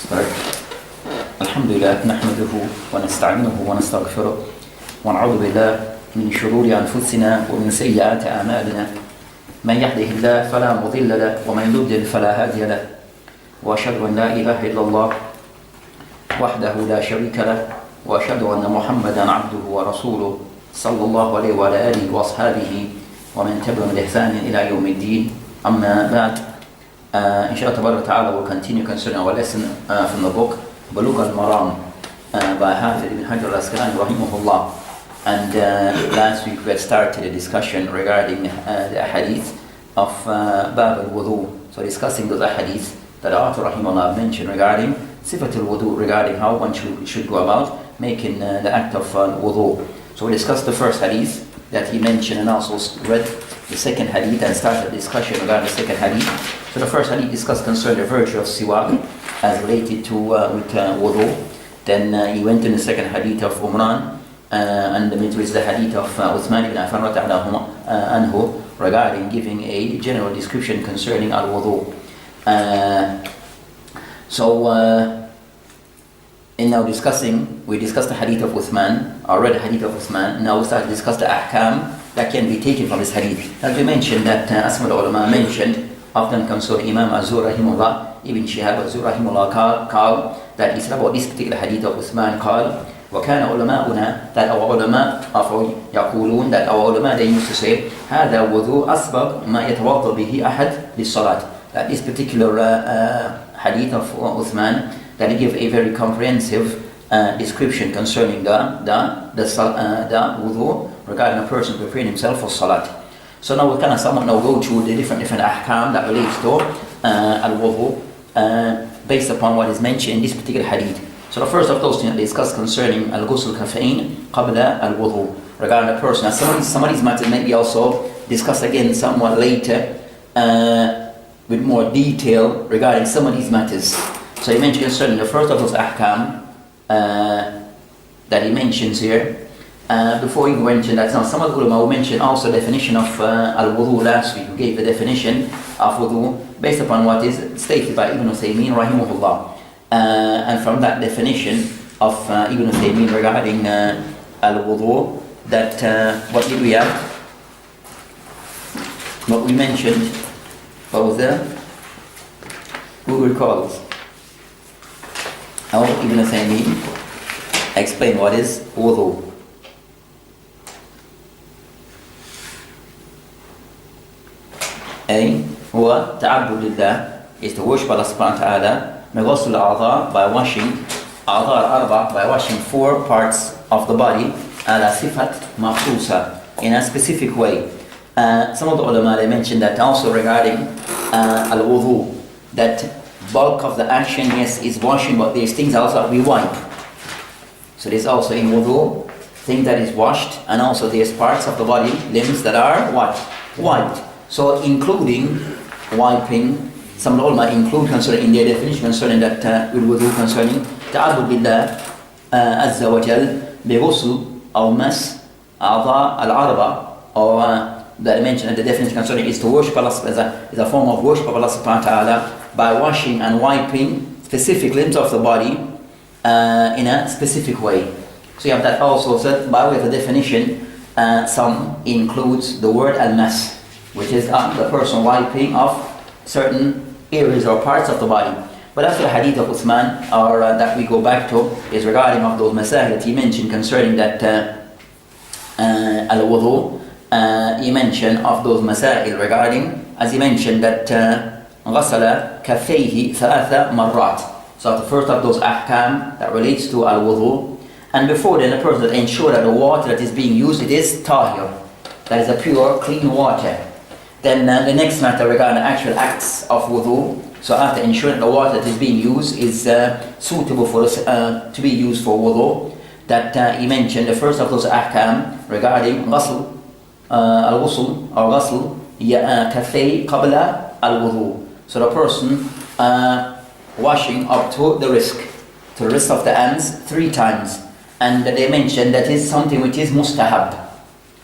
start. Alhamdulillah, nahmaduhu wa nasta'inuhu wa nastaghfiruh wa na'udhu billah min shururi anfusina wa min sayyiati a'malina. Man yahdihillahu fala mudilla lahu wa man yudlil fala hadiya lahu. Wa ashhadu an la ilaha illallah wahdahu la sharika lahu wa ashhadu anna Muhammadan 'abduhu wa rasuluh sallallahu alayhi wa ala alihi wa ashabihi wa man tabi'ahum bi ihsanin ila yawmiddin. Amma ba'd. Inshallah ta'ala will continue concerning our lesson from the book Bulugu al Maraam by Hafiz ibn Hajar al-Asqalani rahimahullah. And last week we had started a discussion regarding the hadith of Bab al-Wudu. So discussing those hadiths that author rahimahullah mentioned regarding Sifat al-Wudu, regarding how one should go about making the act of wudu. So we discussed the first hadith that he mentioned and also read the second hadith and started a discussion regarding the second hadith. So the first hadith discussed concerning the virtue of siwak as related to with wudu. Then he went in the second hadith of Umar and the middle is the hadith of Uthman ibn Affan anhu regarding giving a general description concerning al-wudu. In now discussing, we discussed the hadith of Uthman, or read the hadith of Uthman. Now we start to discuss the ahkam that can be taken from this hadith. As we mentioned that as some ulama mentioned, often concerning Imam Az-Zuhri rahimahullah, Ibn Shihab Az-Zuhri rahimahullah called that he said about this particular hadith of Uthman called وَكَانَ عُلَمَاؤُنَا, that our ulama يقولون, that our ulama they used to say هَذَا وُضُوء أَسْبَغْ مَا يَتَوَضَّ بِهِ أَحَدْ لِلصَّلَاةِ, that this particular hadith of Uthman, that he gave a very comprehensive description concerning the wudu regarding a person preparing himself for salat. So now we kind of somewhat now go to the different ahkam that relates to al-wudu based upon what is mentioned in this particular hadith. So the first of those things discussed concerning al-ghusl kafa'in qabla al-wudu, regarding a person. Now somebody's matter may be also discussed again somewhat later with more detail regarding some of these matters. So he mentioned concerning the first of those ahkam that he mentions here. Before he mentioned that, some of the ulama will mention also the definition of al-wudu last week. We gave the definition of wudu based upon what is stated by Ibn Uthaymeen rahimahullah. And from that definition of Ibn Uthaymeen regarding al-wudu, that what did we have? What we mentioned, what was there? Who recalls? How Ibn Uthaymeen explain what is wudu. هو تعبد لله, is to worship Allah subhanahu wa ta'ala بغسل الأعضاء, by washing أعضاء الأربع, by washing 4 parts of the body على صفة مخصوصة, in a specific way. Some of the ulama they mentioned that also regarding al-wudu, that bulk of the action, yes, is washing, but there's things also that we wipe. So there's also in wudu things that is washed, and also there's parts of the body, limbs that are what? Wiped. So including wiping, some ulama include concerning in their definition concerning that with wudu concerning ta'abbud billah azza wa jal bighusl aw mas a'dha al-arba, or that I mentioned the definition concerning is to worship Allah is a form of worship of Allah subhanahu wa ta'ala by washing and wiping specific limbs of the body in a specific way. So you have that also said by way of a definition. Some includes the word al-mas, which is the person wiping of certain areas or parts of the body. But after the hadith of Uthman, or that we go back to, is regarding of those masail that he mentioned concerning that al-wudu. He mentioned of those masail regarding, as he mentioned that غسل كفيه 3 مرات. So the first of those ahkam that relates to al-wudu. And before then, the person that ensure that the water that is being used, it is tahir, that is a pure, clean water. Then the next matter regarding the actual acts of wudu. So after ensuring the water that is being used is suitable for to be used for wudu, that he mentioned the first of those ahkam regarding ghusl al-ghusl or ghusl kafay qabla al-wudu. So the person washing up to the wrist of the hands 3 times. And they mentioned that is something which is mustahab.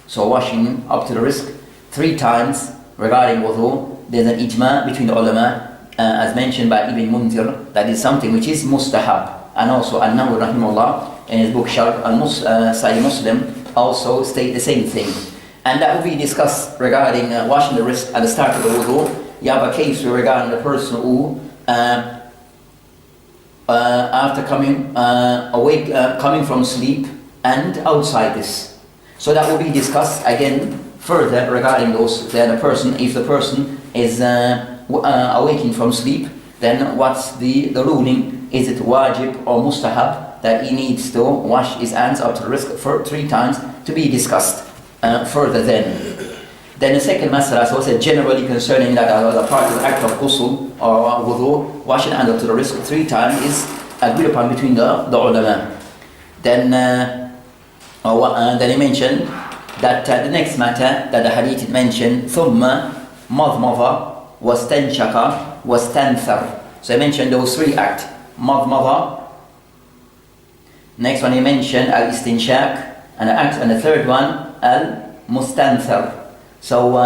So washing up to the wrist 3 times regarding wudu, there's an ijma between the ulama as mentioned by Ibn Munzir, that is something which is mustahab. And also An-Nawawi rahimahullah in his book Sharh Sahih Muslim also state the same thing. And that will be discussed regarding washing the wrist at the start of the wudu. You have a case regarding the person who after coming awake, coming from sleep and outside this. So that will be discussed again further regarding those. Then the person, if the person is awaking from sleep, then what's the ruling? Is it wajib or mustahab that he needs to wash his hands up to the wrist for 3 times, to be discussed further then. Then the second masala, so said generally concerning that the part of the act of ghusl or wudu, washing hand up to the wrist 3 times is agreed upon between the ulama. Then he mentioned that the next matter that the hadith mentioned, ثُمَّ مَضْمَضَ وَاسْتَنْشَقَ وَاسْتَنْثَرَ. So I mentioned those 3 acts. Madmada. Next one he mentioned al-istinshaq, and the third one al-mustanthar. So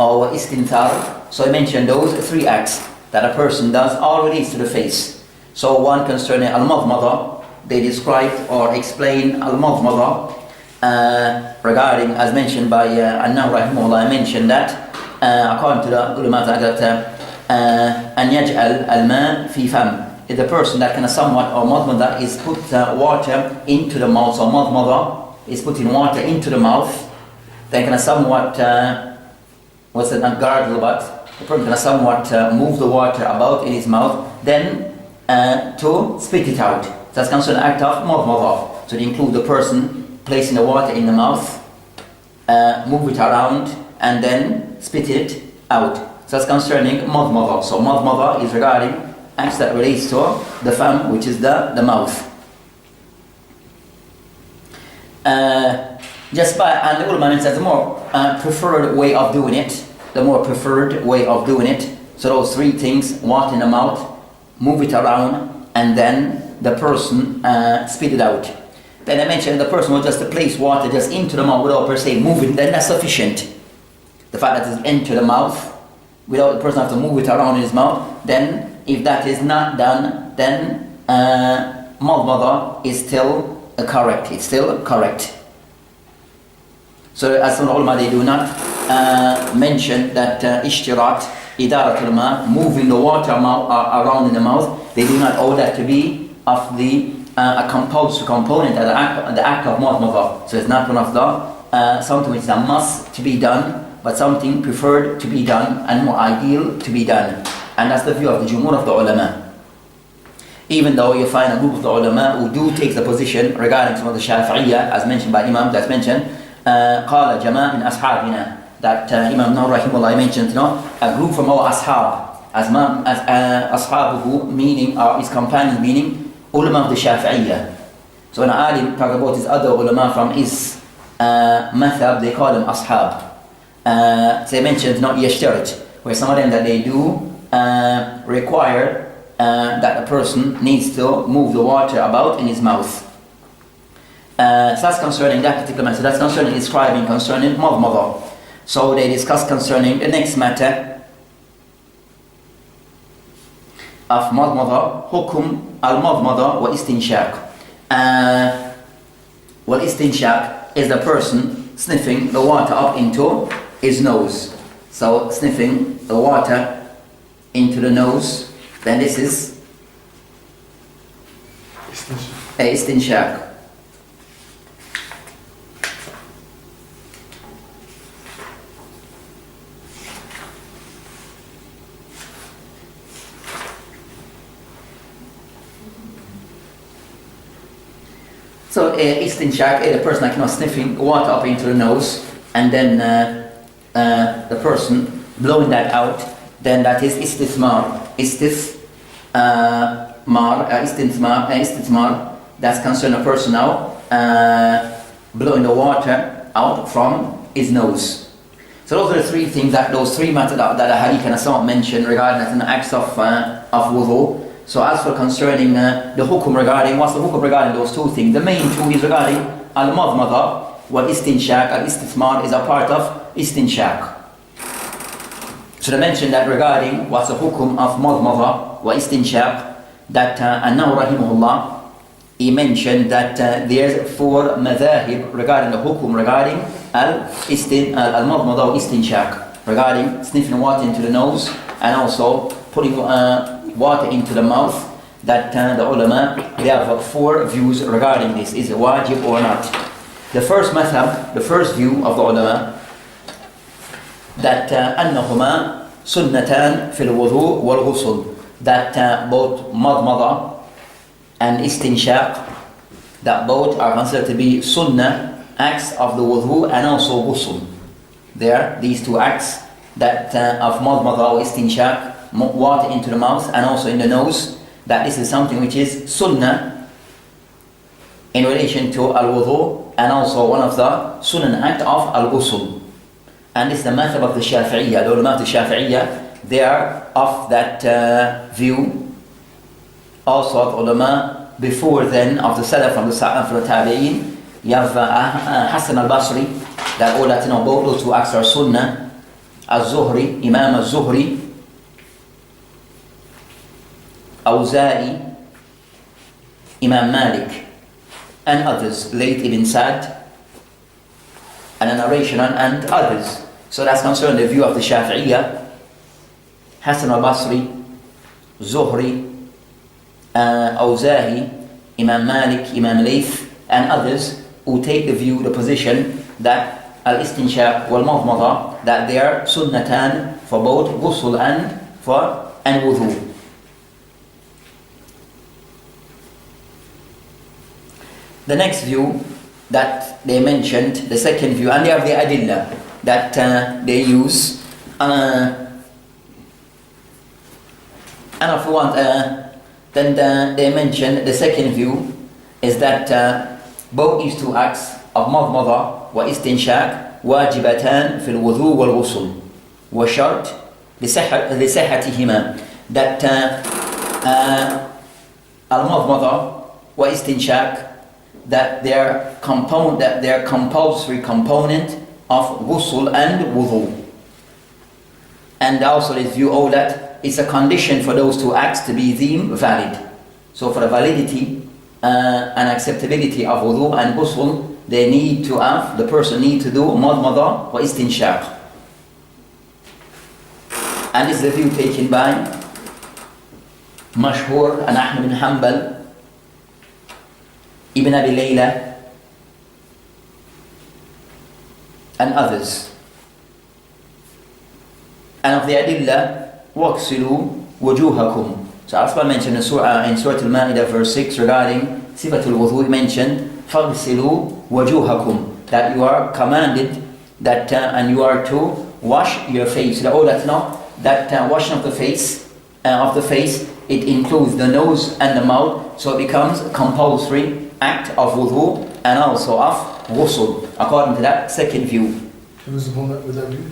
or istinthar. So I mentioned those 3 acts that a person does, all relates to the face. So one concerning al-madmada, they described or explain al-madmada regarding, as mentioned by An-Nawawi rahimahullah, I mentioned that according to the ulama that an yaj'al al-ma fi fam, is the person that kind of somewhat, or madmada is put water into the mouth, or madmada is putting water into the mouth, then kind of somewhat not gargle, but the person kind of somewhat move the water about in his mouth, then to spit it out. That's considered an act of madmada. So they include the person placing the water in the mouth, move it around, and then spit it out. So that's concerning madmada. So madmada is regarding acts that relates to the fam, which is the mouth. Just by, and the ulama says the more preferred way of doing it, the more preferred way of doing it. So those 3 things: water in the mouth, move it around, and then the person spit it out. Then I mentioned the person will just place water just into the mouth without per se moving, then that's sufficient. The fact that it's into the mouth without the person have to move it around in his mouth, then if that is not done, then madmada is still correct. It's still correct. So as some ulama, they do not mention that ishtirat, idaratul ma, moving the water around in the mouth, they do not owe that to be of the a compulsory component of the act of madmada. So it's not one of the something which is a must to be done, but something preferred to be done and more ideal to be done. And that's the view of the jumhur of the ulama. Even though you find a group of the ulama who do take the position regarding some of the Shafi'iyya, as mentioned by Imam, that's mentioned, قال جماعة من أصحابنا, that Imam Umar rahimahullah mentioned, a group from our ashab, as ashabuhu, meaning his companions, meaning ulama of the Shafi'iyya. So when alim talk about his other ulama from his madhab, they call them ashab. So they mentioned not yashtarit, where some of them that they do require that a person needs to move the water about in his mouth. So that's concerning that particular matter. That's concerning describing concerning madmada. So they discuss concerning the next matter of madmada, hukum al-madmada wa istinshaq. Well, istinshaq is the person sniffing the water up into his nose. So sniffing the water into the nose, then this is istinshaq. So istinshaq is the person like sniffing water up into the nose, and then the person blowing that out, then that is istithmar. Istithmar, that's concerned a person now blowing the water out from his nose. So those are the 3 things, those 3 matters that the hadith and Asam mentioned regarding an acts of wudu. So as for concerning the hukum regarding, what's the hukum regarding those 2 things? The main 2 is regarding al-madmada wa istinshaq. Al-istithmar is a part of istinshaq. So they mentioned that regarding what's the hukum of madmada wa istinshaq, that annahu rahimahullah, he mentioned that there's 4 madhahib regarding the hukum regarding al-madmada wa istinshaq, regarding sniffing water into the nose and also putting water into the mouth, that the ulama, they have 4 views regarding this. Is it wajib or not? The first madhab, the first view of the ulama, that أنهما سنتان في الوضوء والغسل, that both madmada and istinshaq, that both are considered to be sunnah, acts of the wudu and also ghusl. There, these 2 acts, that of madmada or istinshaq, water into the mouth and also in the nose, that this is something which is sunnah in relation to al-wudu and also one of the sunnah act of al-ghusl. And this is the madhab of the Shafi'iyya. The ulama of the Shafi'iyya, they are of that view. Also the ulama before then of the Salaf, from the Tabi'een, you have Hassan al-Basri, that all that both those 2 acts are sunnah. Al-Zuhri, Imam al-Zuhri, Awza'i, Imam Malik, and others, late Ibn Sa'd, and a narration and others. So that's concerned the view of the Shafi'iyya, Hassan al-Basri, Zuhri, Awza'i, Imam Malik, Imam Layth, and others who take the view, the position that al-istinshaq wal-madmada, that they are sunnatan for both ghusl and wudu. The next view that they mentioned, the second view, and they have the adillah that they use. And if you want, then they mentioned the second view is that both these 2 acts of madmada wa istinshaq wajibatan fil wudu wal ghusl wa shart لصحتهما, that al-madmada wa istinshaq, that they're compulsory component of ghusl and wudu. And also this view that it's a condition for those 2 acts to be deemed valid. So for the validity and acceptability of wudu and ghusl, they need to have, the person need to do madmada wa istinshaq. And this is the view taken by Mashhur and Ahmad bin Hanbal, Ibn Abi Layla, and others. And of the adillah, وَاغْسِلُوا وُجُوهَكُمْ. So Allah mentioned in Surah Al-Ma'idah verse 6 regarding Sifatul Wudu, he mentioned فَاغْسِلُوا وَجُوهَكُمْ, that you are commanded that and you are to wash your face. So all that know that washing of the face, it includes the nose and the mouth, so it becomes a compulsory act of wudu and also of ghusl, according to that second view. Who was upon that with that view?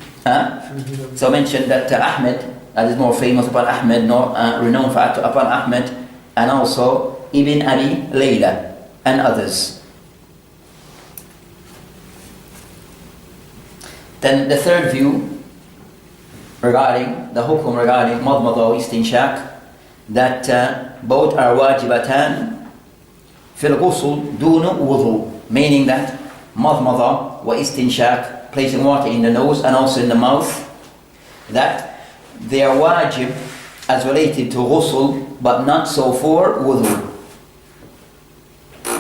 So I mentioned that Ahmed, that is more famous upon Ahmed, renowned for upon Ahmed, and also Ibn Abi Layla and others. Then the third view regarding the hukum regarding madmada wa istinshaq, that both are wajibatan fil ghusl duna wudu, meaning that madmada wa istinshaq, placing water in the nose and also in the mouth, that they are wajib as related to ghusl, but not so for wudu.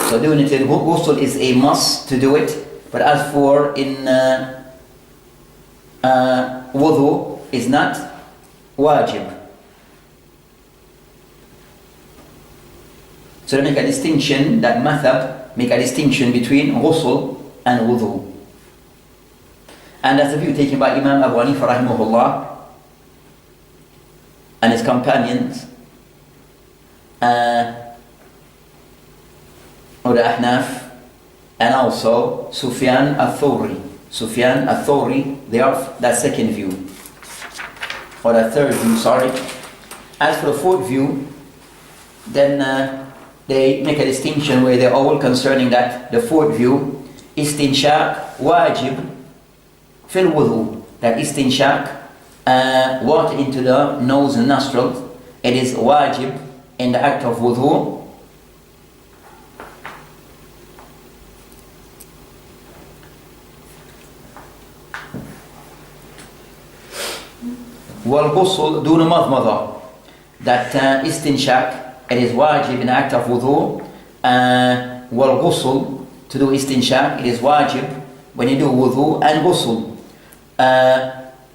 So doing it in ghusl is a must to do it, but as for in wudu is not wajib. So they make a distinction, that madhab make a distinction between ghusl and wudu. And that's the view taken by Imam Abu Hanifa rahimahullah and his companions, or the Ahnaf, and also Sufyan al-Thawri. Sufyan al-Thawri, they are that second view, or that third view, sorry. As for the fourth view, then they make a distinction where they're all concerning that the fourth view, istinshaq wajib fil wudu, that istinshaq water into the nose and nostrils, it is wajib in the act of wudu. والغسل دون مضمضة, that istinshaq, it is wajib in the act of wudu. والغسل, to do istinshaq, it is wajib when you do wudu and ghusl.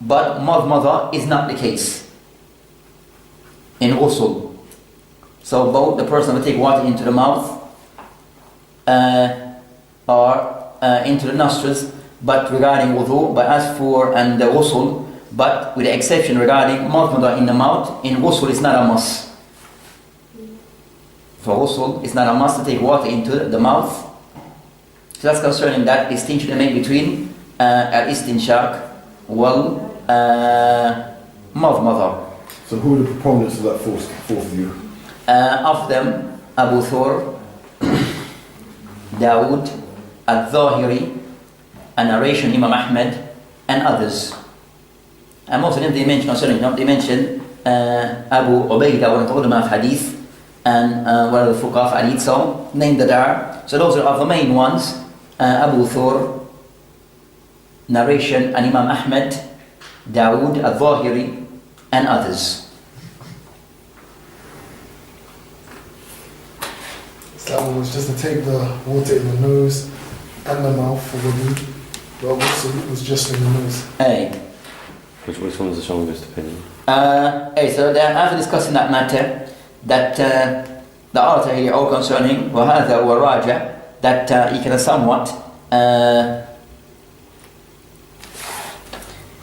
But madmada is not the case in ghusl. So both the person will take water into the mouth or into the nostrils, but regarding wudu, but as for and the ghusl, but with the exception regarding madmada in the mouth, in ghusl it's not a must. For ghusl, it's not a must to take water into the mouth. So that's concerning that distinction they make between al-istinshaq wal madmada. So who are the proponents of that fourth view? Of them, Abu Thur, Dawood, Al-Zahiri, a narration Imam Ahmed, and others. And most of them they mention concerning, they mention Abu Ubaidah, one of the ulama of hadith, and one of the fuqaha of hadith, so named that are. So those are the main ones. Abu Thur, narration, and Imam Ahmed, Dawood, Al-Zahiri, and others. That was just to take the water in the nose and the mouth for wudu. The ghusl was just in the nose. Hey. Which one's the strongest opinion? So they are after discussing that matter, that the author here all concerning وهذا والراجع, that he can somewhat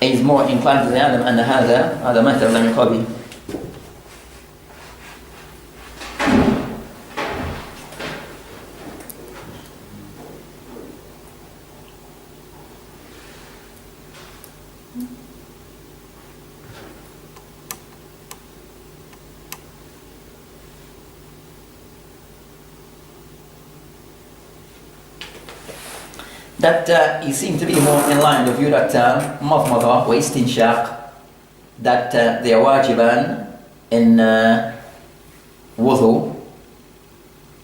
is more inclined to the Adam and هذا مثل لم يقابل. That he seemed to be more in line with the view that madmada wa istinshaq, that they are wajiban in wudu,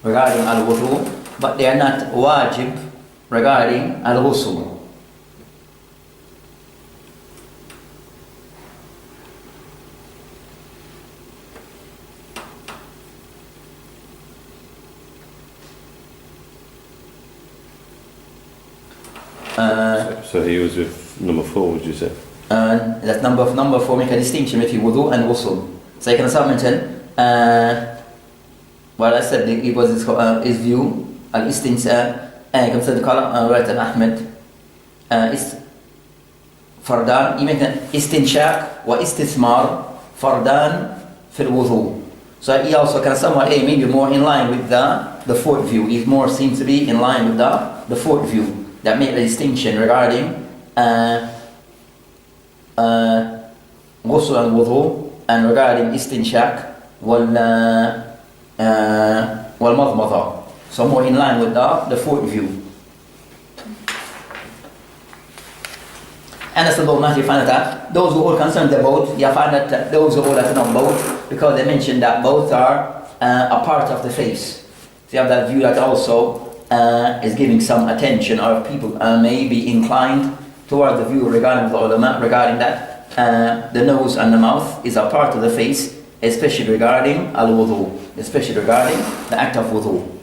regarding al-wudu, but they are not wajib regarding al-ghusl. So he was with number 4, would you say? That number 4 make a distinction between wudu and ghusl. So I can also mention, well I said it was his view, al-istinsa, I can say the column, right, Ahmed, is fardan, he make an istinshaq wa istithmar fardan fil wudu. So he also can somewhat maybe more in line with the fourth view. He more seems to be in line with the fourth view, that make a distinction regarding ghusl and wudu, and regarding istinshaq wal madmada. So more in line with the fourth view. And that's the law, you find that those who are concerned about, you find that those who are not both, because they mentioned that both are a part of the face. So you have that view that also is giving some attention, or people may be inclined toward the view regarding the ulama, regarding that the nose and the mouth is a part of the face, especially regarding al-wudu, especially regarding the act of wudu.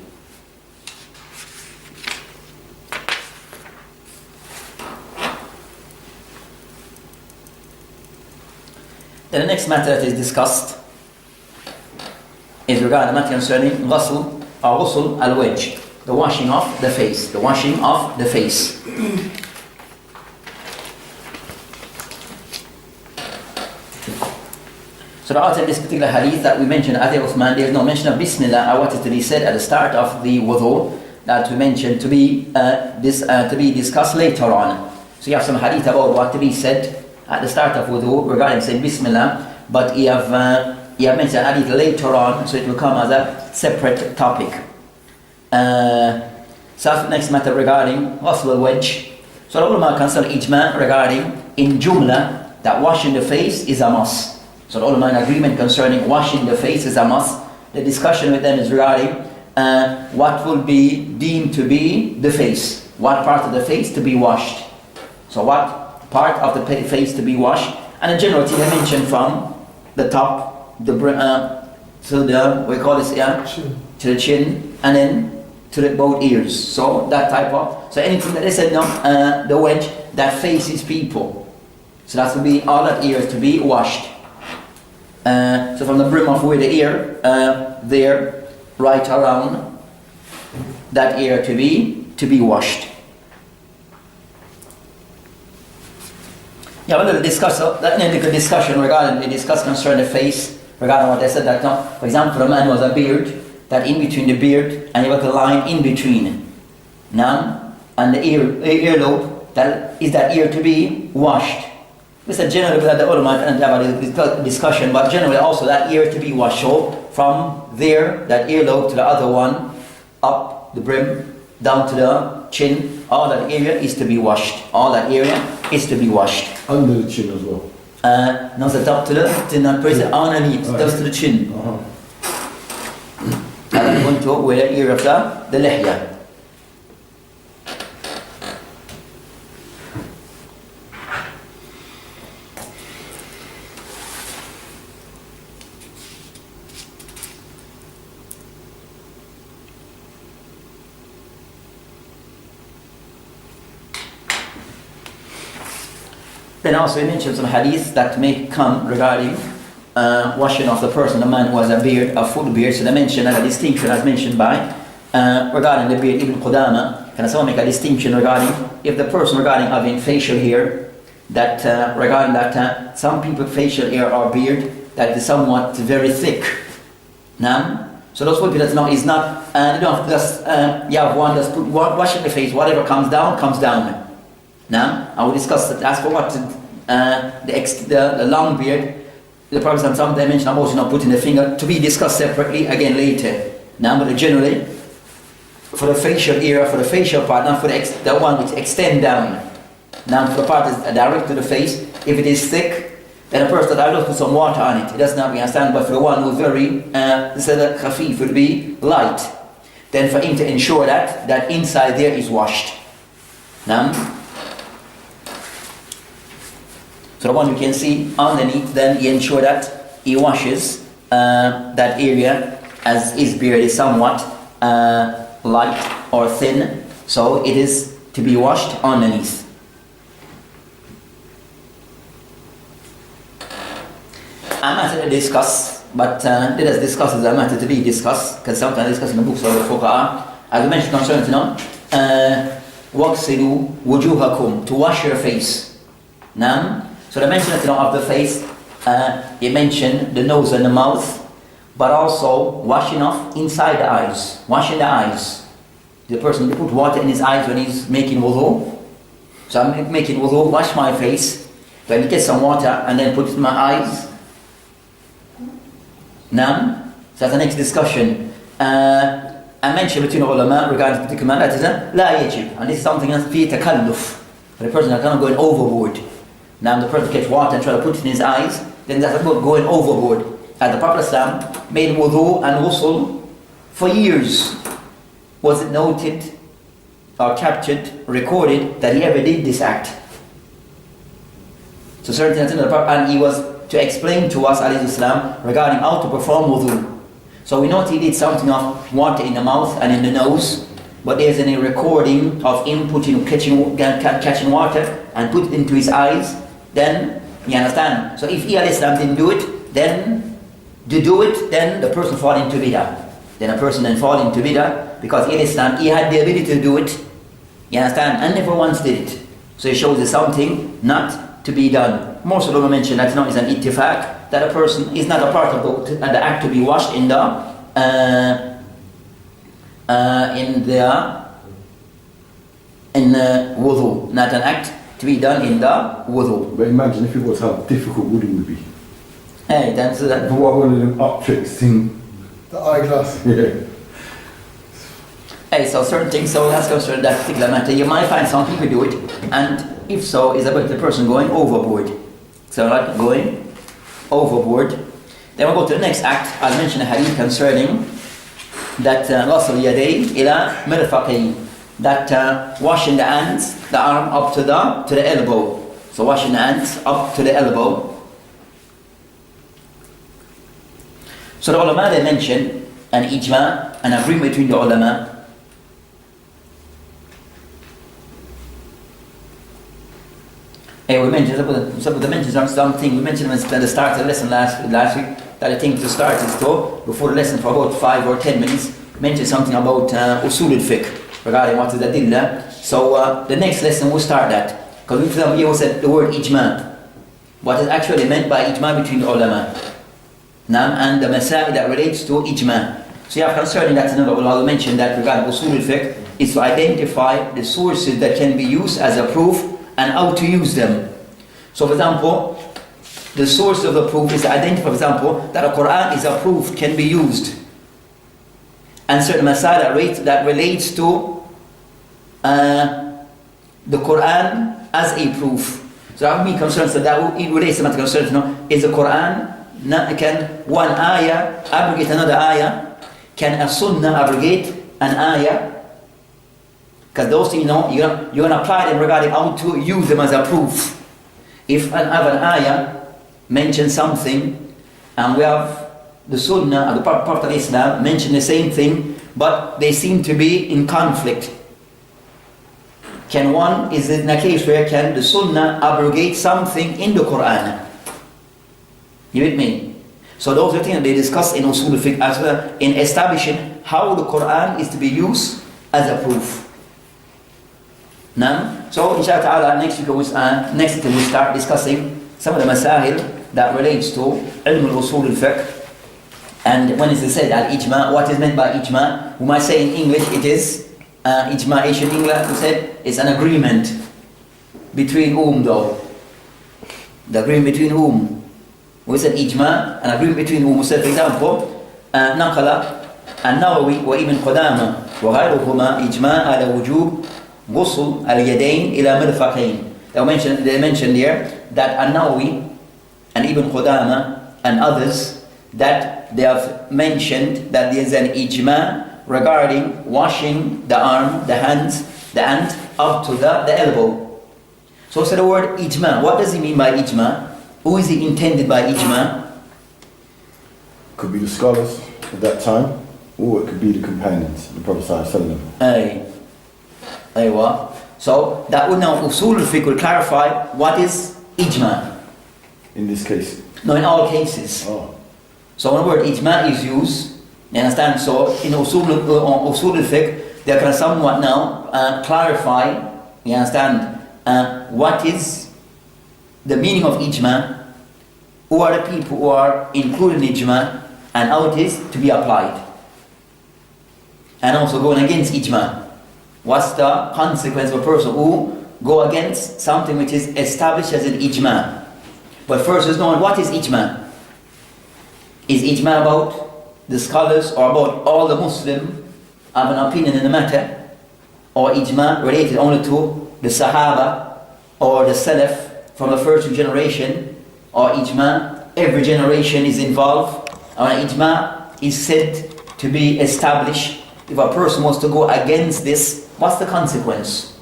Then the next matter that is discussed is regarding the matter concerning ghusl or ghusl al-wajh, the washing of the face, the washing of the face. So the author in this particular hadith that we mentioned, Ati Uthman, there is no mention of Bismillah or what is to be said at the start of the wudu, that we mentioned to be discussed later on. So you have some hadith about what to be said at the start of wudu regarding saying Bismillah, but you have mentioned hadith later on, so it will come as a separate topic. So the next matter regarding ghusl al-wajh. So the ulama concern ijma regarding in jumla that washing the face is a must. So the ulama in agreement concerning washing the face is a must. The discussion with them is regarding what will be deemed to be the face. What part of the face to be washed. So what part of the face to be washed. And in general, they mentioned from the top, the to the, we call this, to the chin, and then to the both ears. So that type of, so anything that they said, no, the wedge that faces people. So that will be all that ear to be washed. So from the brim of where the ear, there, right around that ear to be washed. Yeah, we'll discuss that in the discussion regarding the discussion concerning the face, regarding what they said that, for example, a man was a beard, that in between the beard and you have a line in between. Now, and the earlobe, that is that ear to be washed. We said generally that the ulama and have a discussion, but generally also that ear to be washed. So from there, that earlobe to the other one, up the brim, down to the chin, all that area is to be washed. All that area is to be washed. Under the chin as well? No, the top to the press underneath, just to the chin. And I'm going to where the ear of the lihya. Then also he mentioned some hadith that may come regarding washing of the person, the man who has a beard, a full beard. So they mention a distinction as mentioned by regarding the beard. Ibn Qudama, can someone make a distinction regarding if the person regarding having facial hair, that regarding that some people facial hair or beard that is somewhat very thick. Now, so those people that know is not you don't have to just you have one that's put washing the face, whatever comes down comes down. Now, I will discuss that. As for what the long beard, the Prophet in some dimension, I'm also not putting the finger to be discussed separately again later. Now, but generally, for the facial area, for the facial part, not for the one which extend down. Now, for the part is direct to the face, if it is thick, then a person that I just put some water on it. It does not understand, but for the one who is very, instead of khafif would be light. Then for him to ensure that inside there is washed. Now, so the one you can see underneath, then he ensure that he washes that area as his beard is somewhat light or thin, so it is to be washed underneath. A matter to discuss, but let us discuss as a matter to be discussed, because sometimes discuss in the books of the fuqaha, as we mentioned concerning وَغْسِلُوا وُجُوهَكُمْ, to wash your face. Now, so the mention of the face, he mentioned the nose and the mouth, but also washing off inside the eyes, washing the eyes. The person put water in his eyes when he's making wudu. So I'm making wudu, wash my face, then he gets some water and then put it in my eyes. Now, so that's the next discussion. I mentioned between ulama regarding this particular matter, that is لا يجب, and this is something that's في تكلف. The person is kind of going overboard. Now the person gets water and try to put it in his eyes, then that's about going overboard. As the Prophet ﷺ made wudu and ghusl for years. Was it noted or captured, recorded that he ever did this act? So certain things in the Prophet, and he was to explain to us ﷺ regarding how to perform wudu. So we know he did something of water in the mouth and in the nose, but there's any recording of him catching water and put it into his eyes. Then you understand. So if he didn't do it, then to do it, then the person fall into bid'ah. Then a person then fall into bid'ah because in Islam he had the ability to do it. You understand? And never once did it. So it shows it's something not to be done. Most of them mention that it's an ittifaq, that a person is not a part of the act to be washed in the wudu, not an act to be done in the wudu. But imagine if it was how difficult wudu would be. Hey, that's that. But what one of them up tricks thing? The eyeglass. Yeah. Hey, so certain things, so that's concerned that particular matter. You might find some people do it, and if so, it's about the person going overboard. So I'm not going overboard. Then we'll go to the next act. I'll mention a hadith concerning that غسل اليدين إلى مرفقين, that washing the hands, the arm up to the elbow. So washing the hands up to the elbow. So the ulama, they mention an ijma, an agreement between the ulama. And we mentioned something. We mentioned at the start of the lesson last week that I think to start is to, before the lesson for about 5 or 10 minutes, mention something about usul al-fiqh regarding what is the adillah. So the next lesson we'll start that, because we said the word ijma, what is actually meant by ijma between the ulama, and the masail that relates to ijma. So you have concerning that another ulama mentioned that regarding usul al-fiqh is to identify the sources that can be used as a proof and how to use them. So for example, the source of the proof is to identify, for example, that a Quran is a proof, can be used, and certain masail that relates to the Quran as a proof. So that would be concerned, so that it relates to matter concerned, is the Quran, can one ayah abrogate another ayah? Can a sunnah abrogate an ayah? Because those things, you're going to apply them regarding how to use them as a proof. If an ayah mentions something, and we have the sunnah of the Prophet of Islam mention the same thing, but they seem to be in conflict. Is it in a case where can the sunnah abrogate something in the Quran? You with me? So those are things they discuss in usul al-fiqh as well, in establishing how the Quran is to be used as a proof. Now, so inshallah ta'ala, next week we'll start discussing some of the masail that relates to ilm al-usul al-fiqh. And when it is said al-ijma, what is meant by ijma? We might say in English it is ijma, in English we said it's an agreement between whom though? The agreement between whom? We said ijma, an agreement between whom. We said, for example, نقل النووي وابن قدامة وغيرهما إجماع على وجوب غسل اليدين إلى مرفقين. They mentioned here that An-Nawawi and Ibn Qudama and others, that they have mentioned that there is an ijma regarding washing the arm, the hand up to the elbow. So the word ijma, what does he mean by ijma? Who is he intended by ijma? Could be the scholars at that time, or it could be the companions, the Prophet ﷺ. Aywa. So that would now usul al-fiqh will clarify what is ijma. In this case? No, in all cases. Oh. So when the word ijma is used, you understand? So in usul al-fiqh, they can somewhat now clarify, you understand, what is the meaning of ijma, who are the people who are included in ijma, and how it is to be applied. And also going against ijma. What's the consequence of a person who go against something which is established as an ijma? But first is knowing what is ijma. Is ijma about the scholars or about all the Muslims have an opinion in the matter? Or ijma related only to the Sahaba or the Salaf from the first generation? Or ijma, every generation is involved? Or ijma is said to be established. If a person wants to go against this, what's the consequence?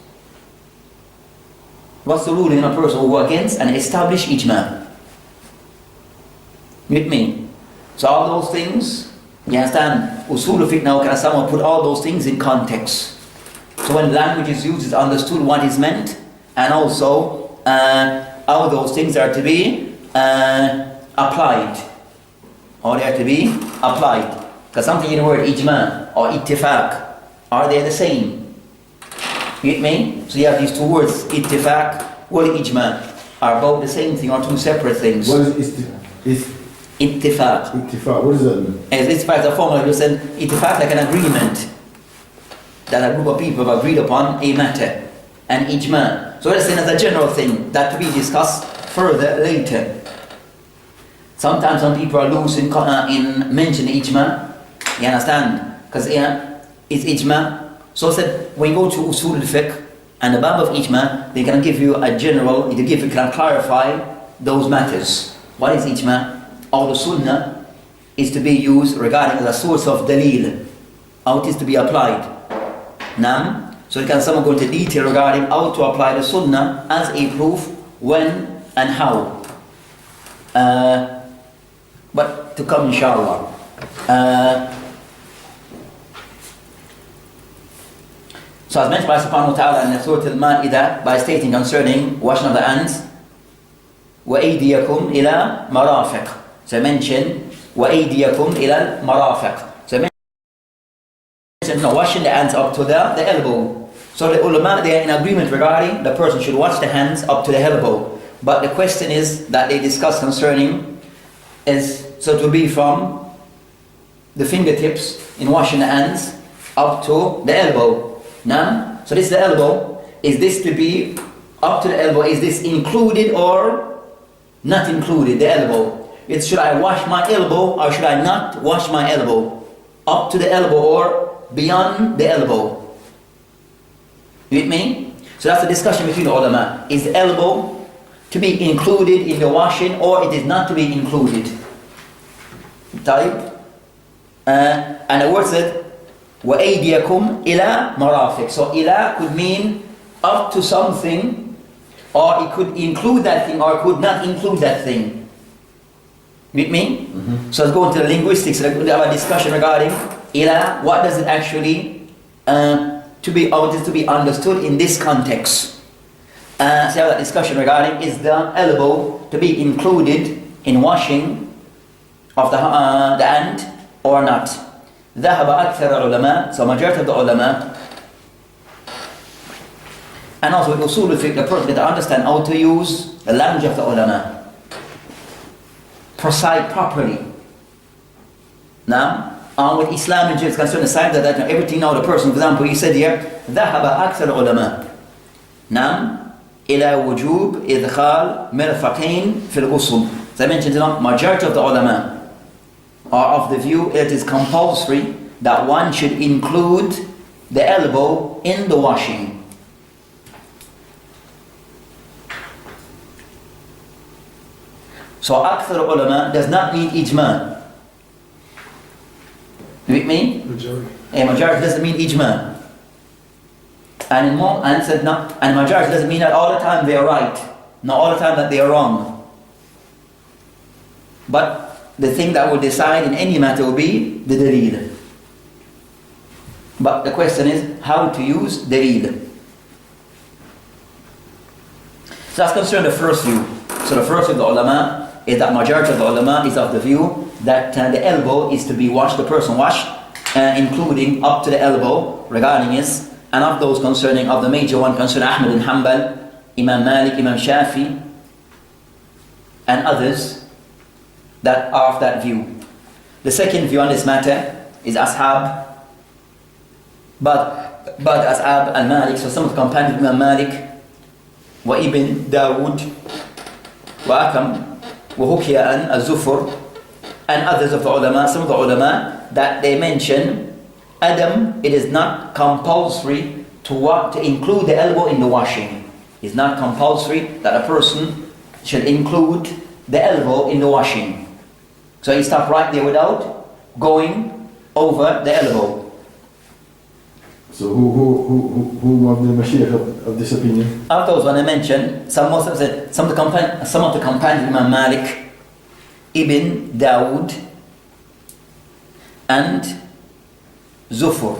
What's the ruling on a person who go against and establish ijma? With me? So all those things, you understand, usul al-fiqh now can someone put all those things in context. So when language is used, it's understood what is meant, and also how those things are to be applied. Or they are to be applied. Because something in the word ijma or ittifaq, are they the same? You get me? So you have these two words, ittifaq or ijma, are both the same thing or two separate things. What is ittifaq? Ittifaq, what does that mean? Ittifaq is a formula. You said ittifaq like an agreement that a group of people have agreed upon a matter. And ijma. So it's as a general thing that to be discussed further later. Sometimes some people are loose in mentioning ijma. You understand? Because it's ijma. So said when you go to usul al-fiqh and the bab of ijma, they can give you a general, can clarify those matters. What is ijma? Or the sunnah is to be used regarding the source of dalil, how it is to be applied. Now, so can someone go into detail regarding how to apply the sunnah as a proof, when and how. But to come inshallah. So as mentioned by subhanahu wa ta'ala in Surah Al-Ma'idah, by stating concerning washing of the hands, وَأَيْدِيَكُمْ إِلَى مَرَافِقٍ. So I mentioned وَأَيْدِيَكُمْ إِلَى الْمَرَافِقِ. So I mentioned washing the hands up to the elbow. So the ulama, they are in agreement regarding the person should wash the hands up to the elbow. But the question is that they discuss concerning is, so to be from the fingertips in washing the hands up to the elbow. Now, so this is the elbow. Is this to be up to the elbow? Is this included or not included, the elbow? Should I wash my elbow or should I not wash my elbow? Up to the elbow or beyond the elbow? You with me? So that's the discussion between the ulama. Is the elbow to be included in the washing or it is not to be included? Type. And the word said, وَأَيْدِيَكُمْ إِلَى مَرَافِقٍ. So إِلَى could mean up to something, or it could include that thing, or it could not include that thing. With me? So let's go into the linguistics. Let's have a discussion regarding إِلَى. What does it actually to be understood in this context? So have that discussion regarding, is the elbow to be included in washing of the hand or not? ذهب أكثر العلماء, so majority of the ulama, and also with usul al-fiqh, the person to understand how to use the language of the ulama, proceed properly. Now, with Islam is concerned, the side that everything now the person, for example, he said here, ذهب أكثر العلماء نعم إلى وجوب إدخال مرفقين في الغسل. So I mentioned, majority of the ulama are of the view it is compulsory that one should include the elbow in the washing. So akthar ulama does not mean ijma. You with me? Majority. A majority doesn't mean ijma. And said no, and majority doesn't mean that all the time they are right, not all the time that they are wrong. But the thing that will decide in any matter will be the dalil. But the question is how to use dalil. So that's concerning the first view. So the first of the ulama is that majority of the ulama is of the view that the elbow is to be washed, the person washed, including up to the elbow regarding this, and of those concerning, of the major one concerning Ahmad bin Hanbal, Imam Malik, Imam Shafi, and others that are of that view. The second view on this matter is Ashab, but Ashab al-Malik, so some of the companions of Imam Malik, wa Ibn Dawood, wa Akam, wa Hukya al-Zufur, and others of the ulama, some of the ulama, that they mention, Adam, it is not compulsory to include the elbow in the washing. It's not compulsory that a person should include the elbow in the washing. So he stopped right there without going over the elbow. So who of the Mashiach of this opinion? Of those when I mentioned, some Muslims said some of the companions of Imam Malik, Ibn Dawood, and Zufur.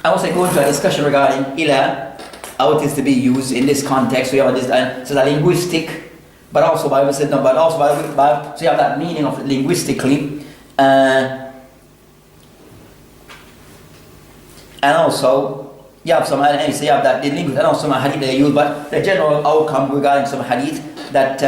I also go into a discussion regarding ila, how it is to be used in this context. We have this, so that linguistic, but also Bible said no, but also Bible, so you have that meaning of linguistically, and also you have some, and so you have that the linguist, and also some hadith they use, but the general outcome regarding some hadith that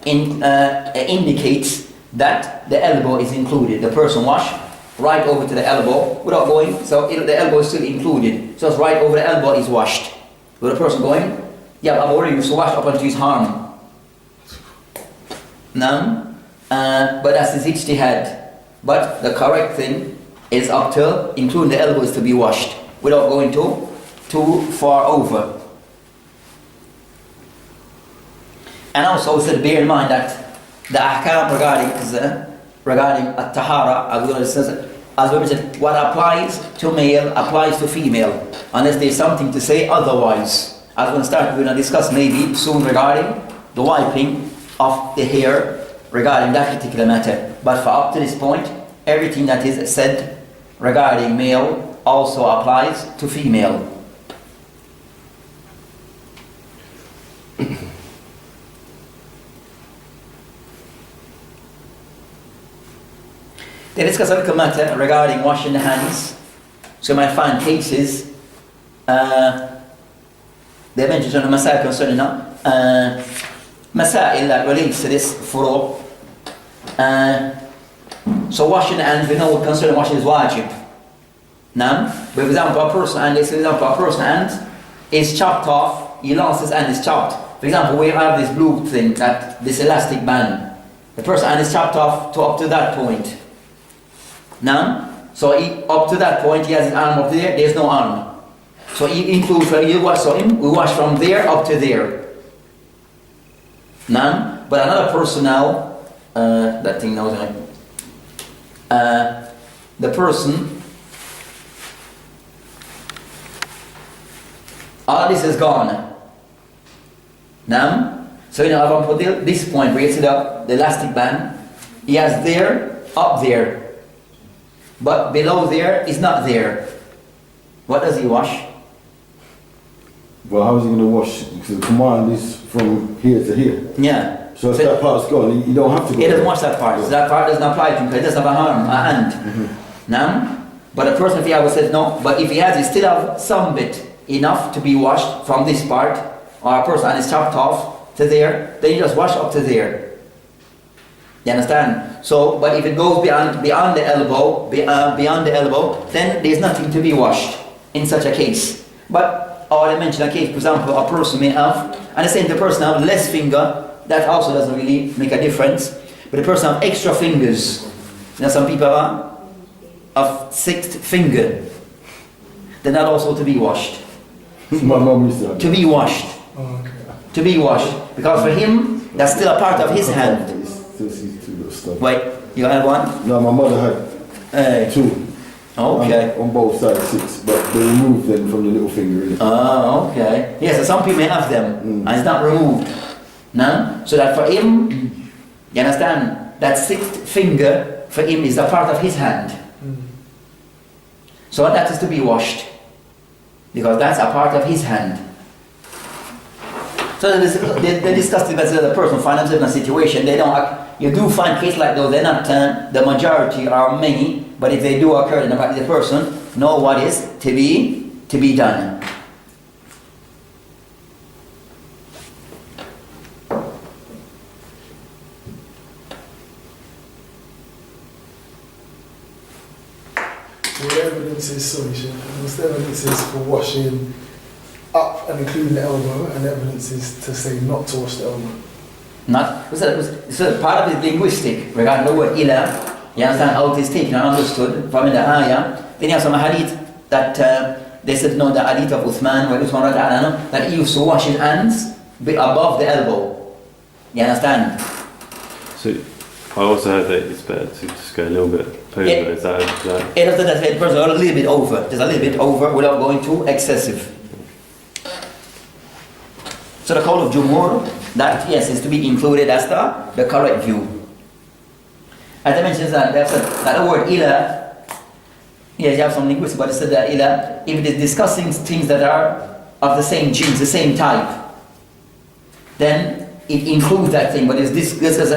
indicates that the elbow is included. The person wash right over to the elbow without going, so the elbow is still included. So it's right over the elbow is washed. With the person going, yeah, I've already used to wash up onto his arm. Nam, but that's his ijtihad. But the correct thing is up to, including the elbows, to be washed without going too far over. And also we said, bear in mind that the ahkam regarding at-tahara, as we mentioned, what applies to male applies to female, unless there's something to say otherwise. As we're going to discuss maybe soon regarding the wiping of the hair regarding that particular matter. But for up to this point, everything that is said regarding male also applies to female. They discuss a little matter regarding washing the hands. So you might find cases, they mentioned on the masail concerning masail that relates to this furu'. So washing the hands, we know what concerning washing is wajib. Now, for example, a person hand is chopped off, he lost his hand is chopped. For example, we have this blue thing, this elastic band. The person's hand is chopped off up to that point. Now, so up to that point, he has his arm up there, there's no arm. So he includes, we wash from there up to there. Now, but another person now, that thing now, the person, all this is gone. Now, so up until this point where you see the elastic band, he has there, up there. But below there is not there. What does he wash? Well, how is he going to wash? Because the command is from here to here. Yeah. So if that part's gone, you don't have to go. He doesn't wash that part. So that part doesn't apply to him because he doesn't have a hand. Now, but a person, if he says no, but if he has, he still have some bit enough to be washed from this part, or a person and it's chopped off to there, then you just wash up to there. You understand? So, but if it goes beyond the elbow, then there's nothing to be washed in such a case. But I mentioned a case, for example, a person may have, and the same the person have less finger, that also doesn't really make a difference. But the person have extra fingers. You know, some people have sixth finger. Then that also to be washed. My mom used to have to be washed. Oh, okay. To be washed. Because for him, that's still a part of his hand. Wait, you had one? No, my mother had two. Okay. On both sides, 6, but they removed them from the little finger. Really. Oh, okay. Yes, so some people may have them, and it's not removed. No? So that for him, you understand, that 6th finger for him is a part of his hand. So that is to be washed, because that's a part of his hand. So they discussed it whether the person finds themselves in a situation, they don't act. You do find cases like those, they're not the majority or many, but if they do occur, then the person know what is to be done. So the evidence is solution. What's the evidence is for washing up and including the elbow, and the evidence is to say not to wash the elbow. So part of it is linguistic regarding the word ila. You understand how it is taken and understood from the ayah. Then you have some hadith that they said no, the hadith of Uthman, where Uthman that he used to wash his hands above the elbow. You understand? So I also heard that it's better to just go a little bit over. Is that like? It doesn't that a little bit over, just a little bit over without going too excessive. So the call of Jumhur, that yes, is to be included as the correct view. As I mentioned, that the word ila, yes, you have some linguists, but it said that ila, if it is discussing things that are of the same genes, the same type, then it includes that thing. But it's discussed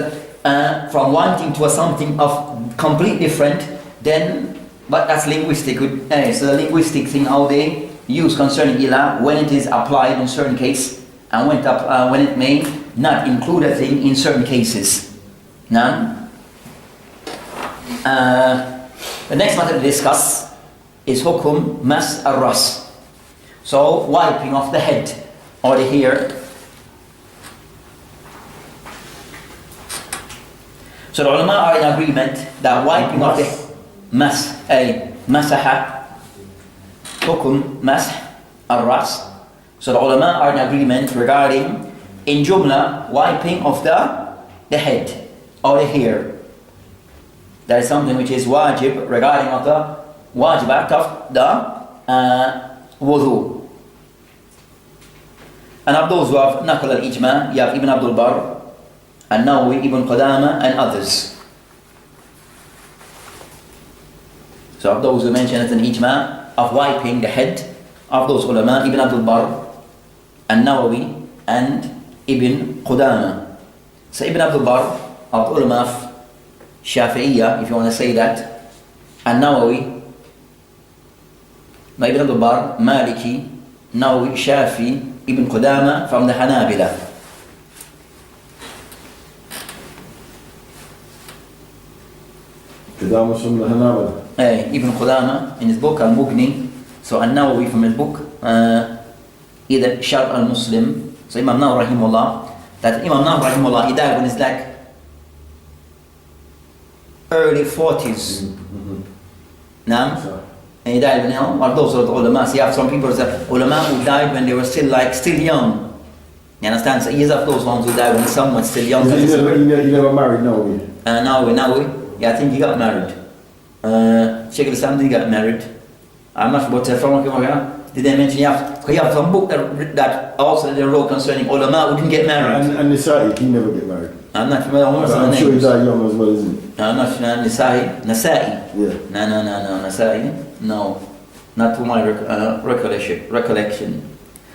from one thing to something of complete different, then, but that's linguistic. So the linguistic thing, how they use concerning ila, when it is applied in certain case, and when it may not include a thing in certain cases. Now, the next matter to discuss is hukum mas ar-ras. So wiping of the head or the hair. So the ulama are in agreement that wiping of the masaha, hukum masah al-ras. So the ulama are in agreement regarding, in jumla, wiping of the head or the hair. That is something which is wajib regarding of the wajibat of the wudu. And of those who have naql al-ijma, you have Ibn Abdul Barr, An-Nawawi, Ibn Qudama, and others. So of those who mention as an ijma of wiping the head, of those ulama, Ibn Abdul Barr, An-Nawawi, and Ibn Qudama. So Ibn Abdul Barr, of the ulama of Shafi'iyya, if you want to say that, An-Nawawi, Ibn Abdul Barr, Maliki, Nawawi, Shafi, Ibn Qudama from the Hanabila. Qudama from the Hanabila. Ibn Qudama in his book Al-Mughni. So An-Nawawi from his book either Sharh al-Muslim. So Imam Nawawi rahimahullah, that Imam Nawawi rahimahullah, he died when he's like early 40s. Naam. And he died when, you know, or those are the ulama. So you have some people that ulama who died when they were still young. You understand? So he is of those ones who died when someone's still young. You never married, no? Nawawi, yeah, I think he got married. Sheikh al-Islam did get married. I'm not sure about did they mention you have some book that also they wrote concerning ulama who didn't get married. And Nisa'i, he never get married. I'm not familiar with I'm sure he died young as well, isn't he? I'm not sure. Nasa'i. Yeah. No. Nasa'i. No. Not to my recollection.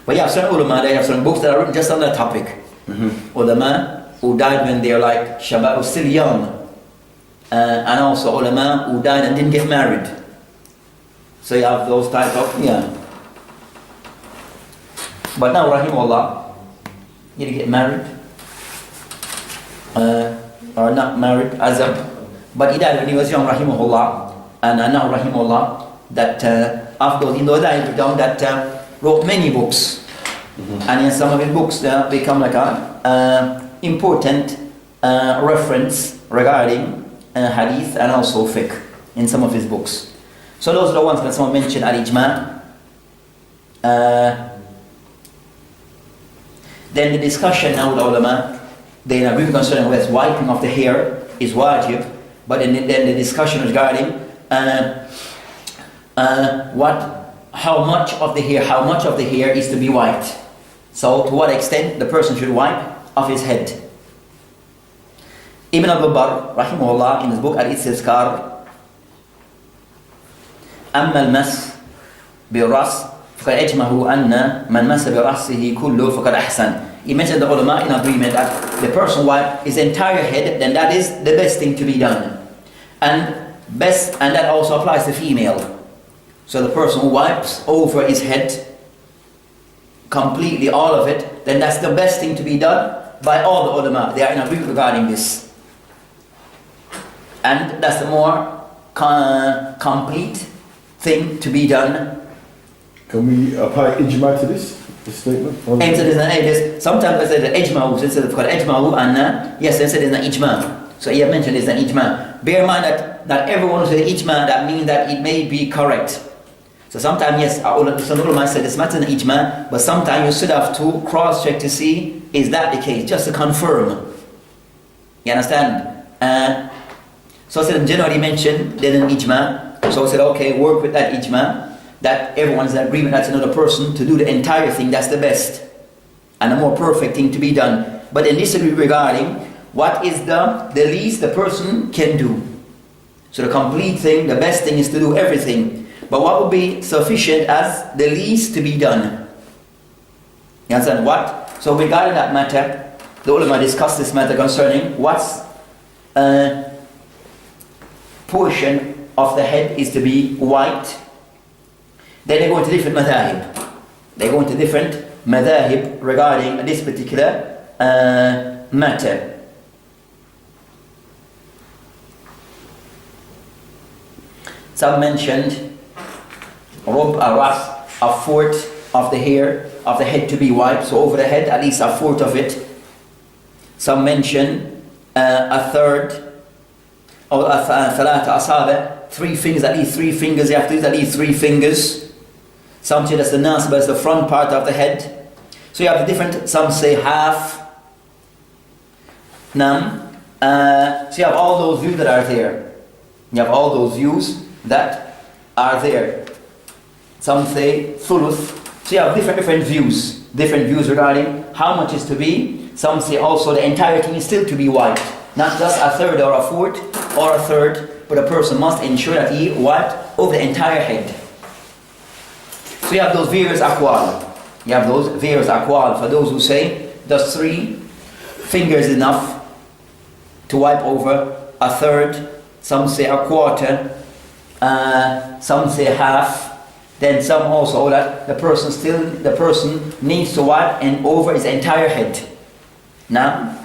But you have certain ulama, they have certain books that are written just on that topic. Ulama who died when they're like shabab, who still young. And also ulama who died and didn't get married. So you have those type of, yeah. But now, rahimahullah, he didn't get married. Or not married, azab. But he died when he was young, rahimahullah. And now, rahimahullah, that after he died, that wrote many books. And in some of his books, they become like an important reference regarding hadith and also fiqh in some of his books. So those are the ones that someone mentioned al-ijma. Then the discussion now with the ulama, they agree concerning whether wiping of the hair is wajib, but then the discussion regarding how much of the hair is to be wiped. So to what extent the person should wipe off his head. Ibn Abdul Barr, rahimahullah, in his book Al-Istizkar, أما المس بالرأس فقد أجمعوا أن من مس برأسه كله فقد أحسن. He mentioned the ulama in agreement that the person wipe his entire head, then that is the best thing to be done. And that also applies to female. So the person who wipes over his head completely, all of it, then that's the best thing to be done by all the ulama. They are in agreement regarding this. And that's the more complete thing to be done. Can we apply ijma to this statement? Sometimes I say the ijma, instead of called ijma, and yes, I said it's an ijma. So you have mentioned it's an ijma. Bear in mind that not everyone who says ijma, that means that it may be correct. So sometimes, yes, some ulama said it's not an ijma, but sometimes you should have to cross-check to see, is that the case, just to confirm. You understand? So I said, generally mentioned, there's an ijma. So I said, okay, work with that ijma, that everyone is in agreement, that's another person, to do the entire thing, that's the best, and the more perfect thing to be done. But then disagree regarding what is the least the person can do. So the complete thing, the best thing is to do everything. But what would be sufficient as the least to be done? You understand what? So regarding that matter, the ulama discussed this matter concerning what's portion of the head is to be wiped. Then they go into different madhahib. They go into different madhahib regarding this particular matter. Some mentioned a fourth of the hair of the head to be wiped, so over the head at least a fourth of it. Some mention a third, or ثلاثة أصابع, 3 fingers, at least 3 fingers, you have to use at least 3 fingers. Some say that's the nasib, that's the front part of the head. So you have the different, some say half. So you have all those views that are there. You have all those views that are there. Some say thuluth. So you have different views regarding how much is to be. Some say also the entire thing is still to be wiped. Not just a third or a fourth or a third, but a person must ensure that he wiped over the entire head. So you have those various aqwal. You have those various aqwal for those who say just 3 fingers is enough to wipe over, a third, some say a quarter, some say half. Then some also that the person needs to wipe and over his entire head. Now,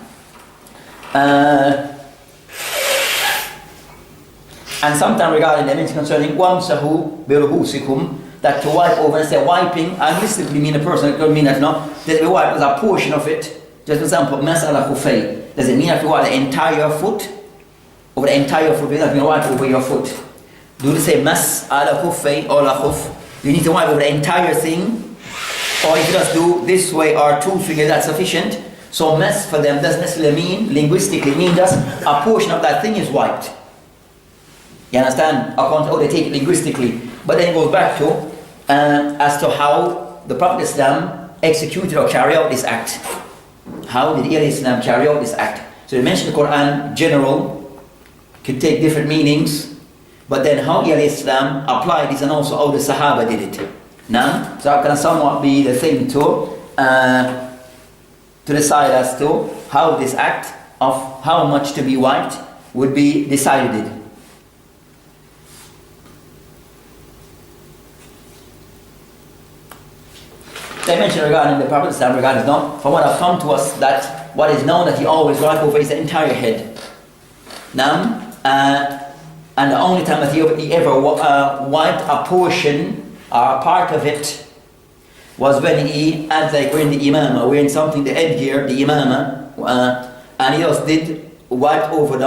and sometimes regarding the mention concerning wamsahu biruhusikum, that to wipe over, and say wiping, linguistically mean a person, it doesn't mean that no, that we wipe as a portion of it. Just for example, mas'ala khufay. Does it mean that you wipe the entire foot? Over the entire foot, does that mean wipe over your foot? Do they say mas'ala khufay or la khuf? You need to wipe over the entire thing, or if you just do this way or 2 fingers, that's sufficient. So mess for them doesn't necessarily mean, linguistically mean just a portion of that thing is wiped. You understand? According to how they take it linguistically. But then it goes back to as to how the Prophet Islam executed or carried out this act. How did Islam carry out this act? So they mentioned the Quran general, could take different meanings. But then how Islam applied this and also how the Sahaba did it. Now, so that can somewhat be the thing to decide as to how this act of how much to be wiped would be decided. They mentioned regarding the Prophet Islam, regarding now, from what have come to us, that what is known that he always wiped over his entire head. Now, and the only time that he ever wiped a portion or a part of it was when he had like wearing the imama, wearing something, the headgear, the imama, and he just did wipe over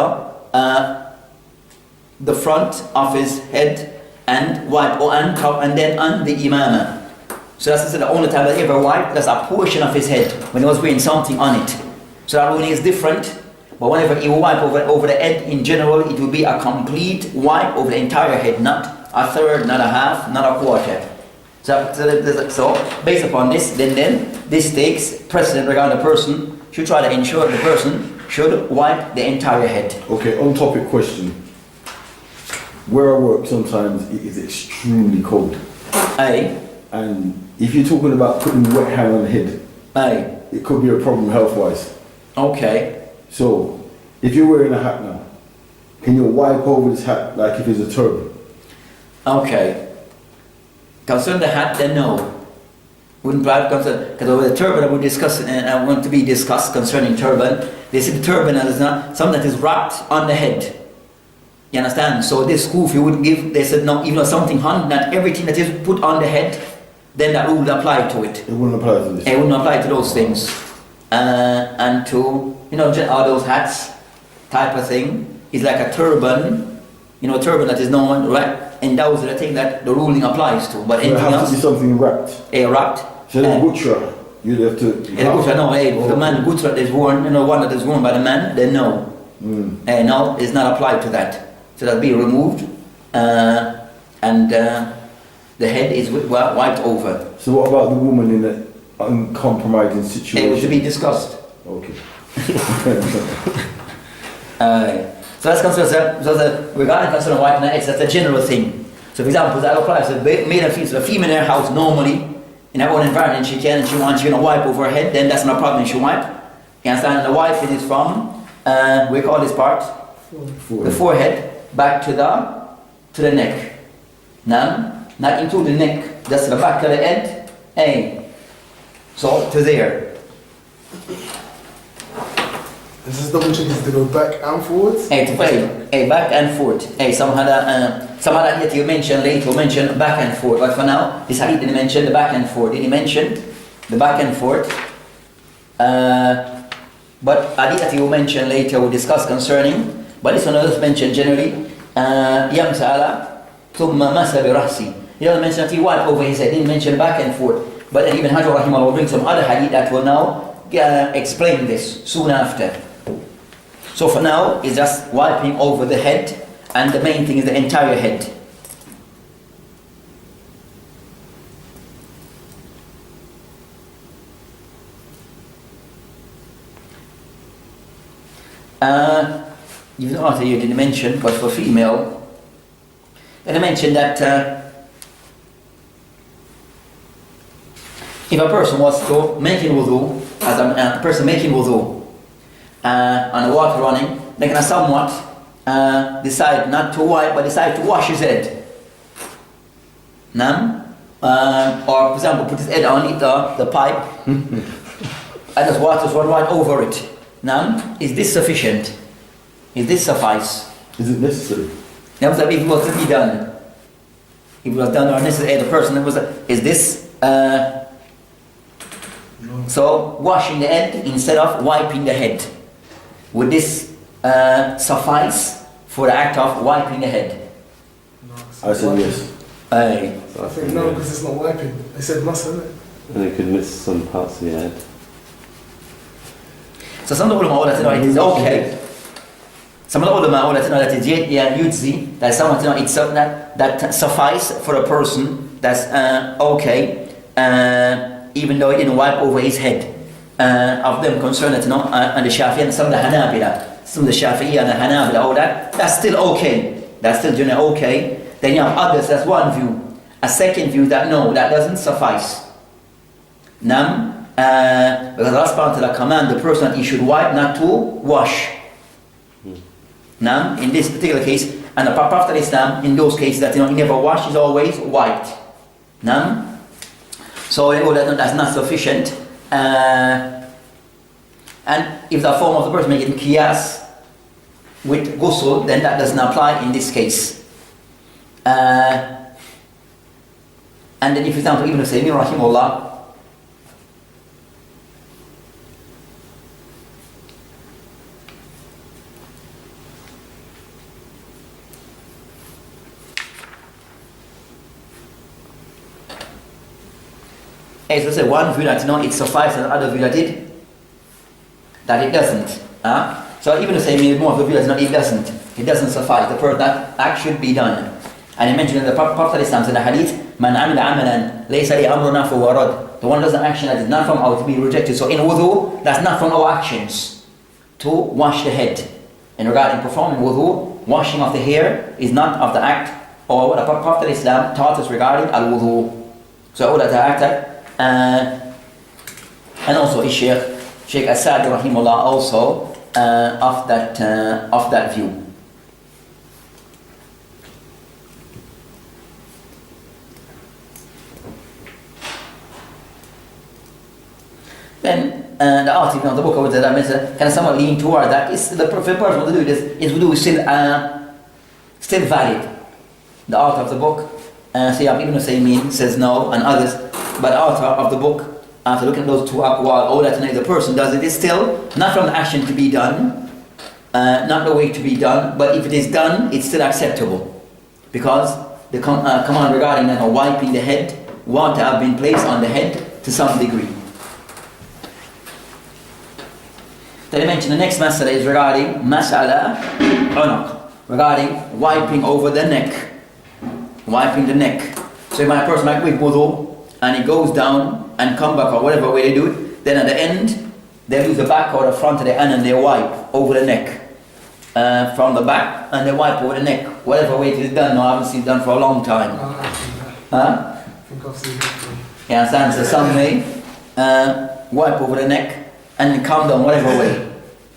the front of his head and wipe on top and then on the imama. So that's the only time that he ever wiped, that's a portion of his head when he was wearing something on it. So that ruling is different. But whenever he will wipe over the head in general, it will be a complete wipe over the entire head, not a third, not a half, not a quarter. So based upon this, then this takes precedent regarding the person should try to ensure the person should wipe the entire head. Okay, on topic question. Where I work sometimes it is extremely cold. Aye. And if you're talking about putting wet hand on the head, Aye. it could be a problem health-wise. Okay. So, if you're wearing a hat now, can you wipe over this hat like if it's a turban? Okay. Concerning the hat, then no. Wouldn't drive concern, because over the turban I would discuss, and I want to be discussed concerning turban. They say the turban is not something that is wrapped on the head. You understand? So this school, if you wouldn't give, they said no, even though something on, not everything that is put on the head, then that rule would apply to it. It wouldn't apply to this. It wouldn't apply to those things. And to, all those hats type of thing is like a turban, a turban that is known, right? And that was the thing that the ruling applies to. But So it anything has else, to be something wrapped. wrapped. So the gutra, you'd have to. The gutra, no, the man gutra that is worn, one that is worn by the man, then no. No, it's not applied to that. So that'll be removed, and the head is wiped over. So what about the woman in an uncompromising situation? It was to be discussed. Okay. So that's considered, regarding concerning wiping the head, that's a general thing. So for example, that applies to male and female. So a female in her house normally, in her own environment, she wants to wipe over her head, then that's no problem, she wipe. You understand? The wiping is from, we call this part, the forehead, back to the neck. Now, not into the neck, just the back of the head, so to there. This is double check, is to go back and forwards? Back and forth. Some other hadith you mentioned later, mention back and forth. But for now, this hadith didn't mention the back and forth. Did he mention the back and forth? But hadith that you mentioned later, we'll discuss concerning But this one is mentioned generally, Yamsala, Thumma Masa bi Rahsi. He doesn't mention that he wiped over his head, he didn't mention back and forth. But then Ibn Hajar Rahimahullah will bring some other hadith that will now explain this soon after. So for now, it's just wiping over the head, and the main thing is the entire head. You didn't mention, but for female, they mentioned that if a person was to make wudu, as a person making wudu, and the water running, they can somewhat decide not to wipe, but decide to wash his head. Or for example, put his head on the pipe, and the water run right over it. Is this sufficient? Is this suffice? Is it necessary? Now, if it was to be done, if it was done or necessary, the person is this? So washing the head instead of wiping the head, would this suffice for the act of wiping the head? No, I said yes. I think no, because it's not wiping. I said must, isn't it? And you could miss some parts of your head. So some of the ulama say no, it is okay. Some of the ulama say no, that it is yujzi, that someone say no, it's that suffice for a person that's okay, even though he didn't wipe over his head. Of them concerned that and the Shafi'i and some of the Hanabila, some of the Shafi'i and the Hanabila, all that's still okay. That's still generally okay. Then you have others, that's one view. A second view that no, that doesn't suffice. Because Allah subhanahu wa ta'ala command the person that he should wipe, not to wash. In this particular case, and the Prophet Islam, in those cases that he never washed, he's always wiped. So that's not sufficient. And if the form of the person making qiyas with ghusl, then that doesn't apply in this case. And then if, for example, Ibn Taymiyyah rahimahullah, as I said, one view that it suffices, and the other view that it doesn't. So even the same more of the view that it doesn't suffice. The person that act should be done. And he mentioned in the Prophet Islam in the hadith, Man amila amalan laysa li amruna fahuwa rad. The one does an action that is not from our to be rejected. So in wudu, that's not from our actions to wash the head. And regarding performing wudu, washing of the hair is not of the act or what the Prophet Islam taught us regarding al wudu. So all that act. And also Sheikh Asad rahimahullah also of that view. Then the article of the book over there that can somewhat lean toward that is the person to do this is wudu still valid. The author of the book, Sayyid Ibn Usaymin says no, and others. But the author of the book, after looking at those two aqwal, all that the person does it is still not from the action to be done, not the way to be done, but if it is done, it's still acceptable. Because the command regarding wiping the head, water have been placed on the head to some degree. Then I mentioned the next masala is regarding masala unuq, regarding wiping over the neck, wiping the neck. So if a person might make wudu, and it goes down and come back or whatever way they do it, then at the end they use the back or the front of the hand and they wipe over the neck from the back, and they wipe over the neck whatever way it is done. No, I haven't seen it done for a long time. I think I've seen it. You understand? So some may wipe over the neck and come down whatever way.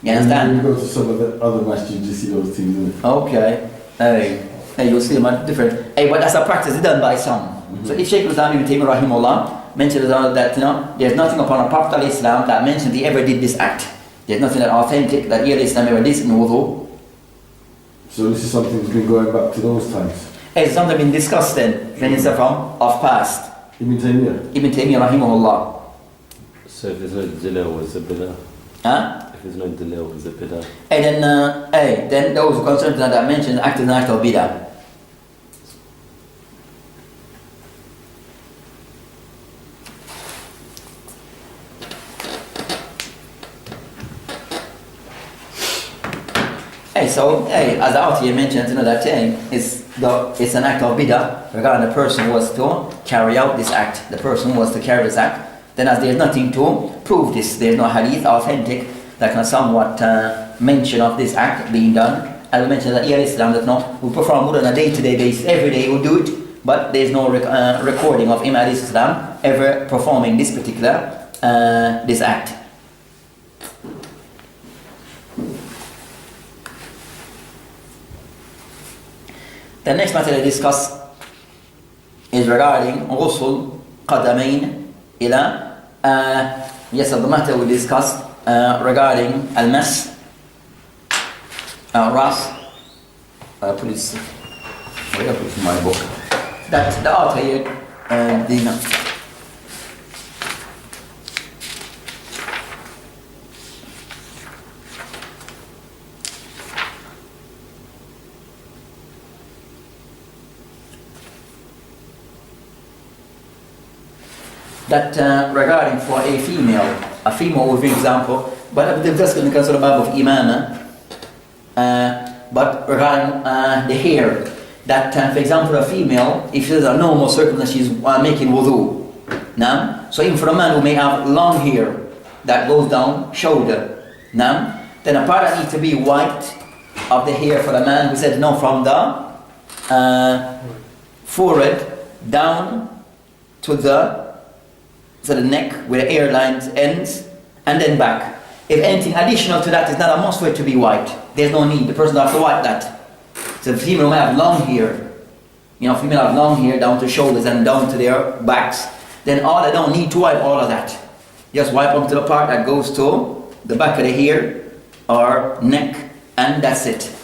You understand? When you go to some of the other masjids, you see those things, isn't it? Okay. Hey, you'll see them different. Hey, but that's a practice done by some. So if Shaykh al-Islam Ibn Taymiyyah rahimahullah mentioned that there's nothing upon a Prophet al-Islam that mentioned he ever did this act. There's nothing that authentic that Islam ever did in wudu. So this is something that's been going back to those times. It's something been discussed then from of past. Ibn Taymiyyah rahimahullah. So if there's no zina, was a bina? Huh? If if there's no dalil, is it bid'ah? And then those who concerned that I mentioned act as an act of bid'ah. So, as the author mentioned, that it's an act of bid'ah regarding the person who was to carry out this act. The person who was to carry this act. Then, as there's nothing to prove this, there's no hadith authentic that can somewhat mention of this act being done. As we mentioned that Islam that no, we perform wudu on a day-to-day basis. Every day we do it, but there's no recording of Imam Islam ever performing this particular this act. The next matter I discuss is regarding ghusl qadamain ila. Yes, the matter we discussed regarding al-mas ras. Put it. Where I put it in my book. That the author here that regarding for a female would be an example, but they've just going to consider the bab of imama. But regarding the hair, that for example a female, if there's a normal circumstance, she's making wudu. So even for a man who may have long hair that goes down shoulder, then a part that needs to be white of the hair for the man, who said no, from the forehead down to the neck where the hairline ends, and then back. If anything additional to that is not a must for it to be white, there's no need. The person doesn't have to wipe that. So the female may have long hair, female have long hair down to shoulders and down to their backs, then all they don't need to wipe all of that. Just wipe up to the part that goes to the back of the hair or neck, and that's it.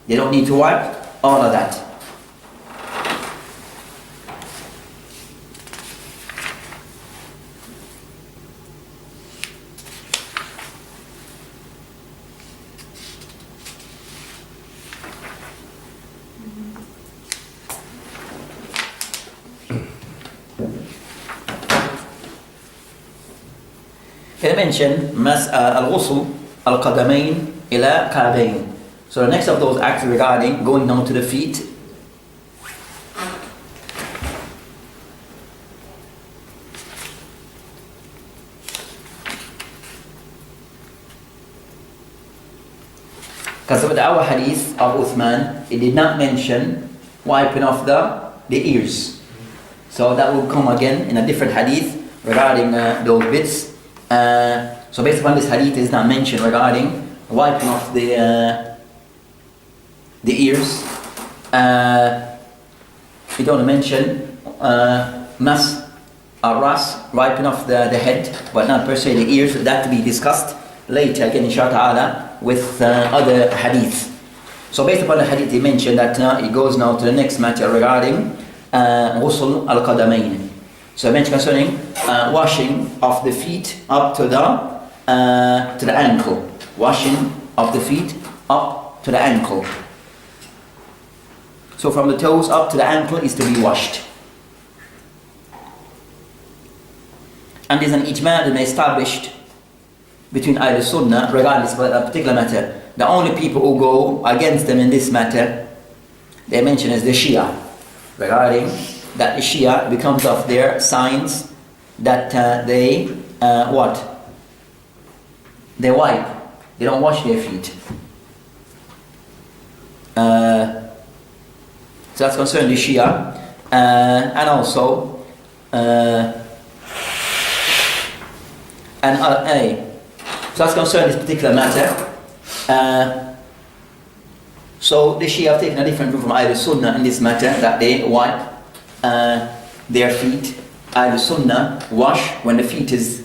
They don't need to wipe all of that. Can I mention al-ghusl al-qadamain ila ka'bayn? So the next of those acts regarding going down to the feet. Because with our hadith of Uthman, it did not mention wiping off the ears. So that will come again in a different hadith regarding those bits. So based upon this hadith, it is not mentioned regarding wiping off the ears. It only mention mas ras, wiping off the head, but not per se the ears. That to be discussed later again, inshallah, with other hadiths. So based upon the hadith, he mentioned that it goes now to the next matter regarding ghusl al-qadamain. So I mentioned concerning washing of the feet up to the ankle. Washing of the feet up to the ankle. So from the toes up to the ankle is to be washed. And there's an ijma' that been established between Ahl Sunnah regarding this particular matter. The only people who go against them in this matter, they mention is the Shia, regarding that the Shia becomes of their signs that they they wipe, they don't wash their feet. So that's concerning the Shia, and also so that's concerning this particular matter. So the Shia have taken a different view from Ahl Sunnah in this matter, that they wipe their feet. Ahl Sunnah wash when the feet is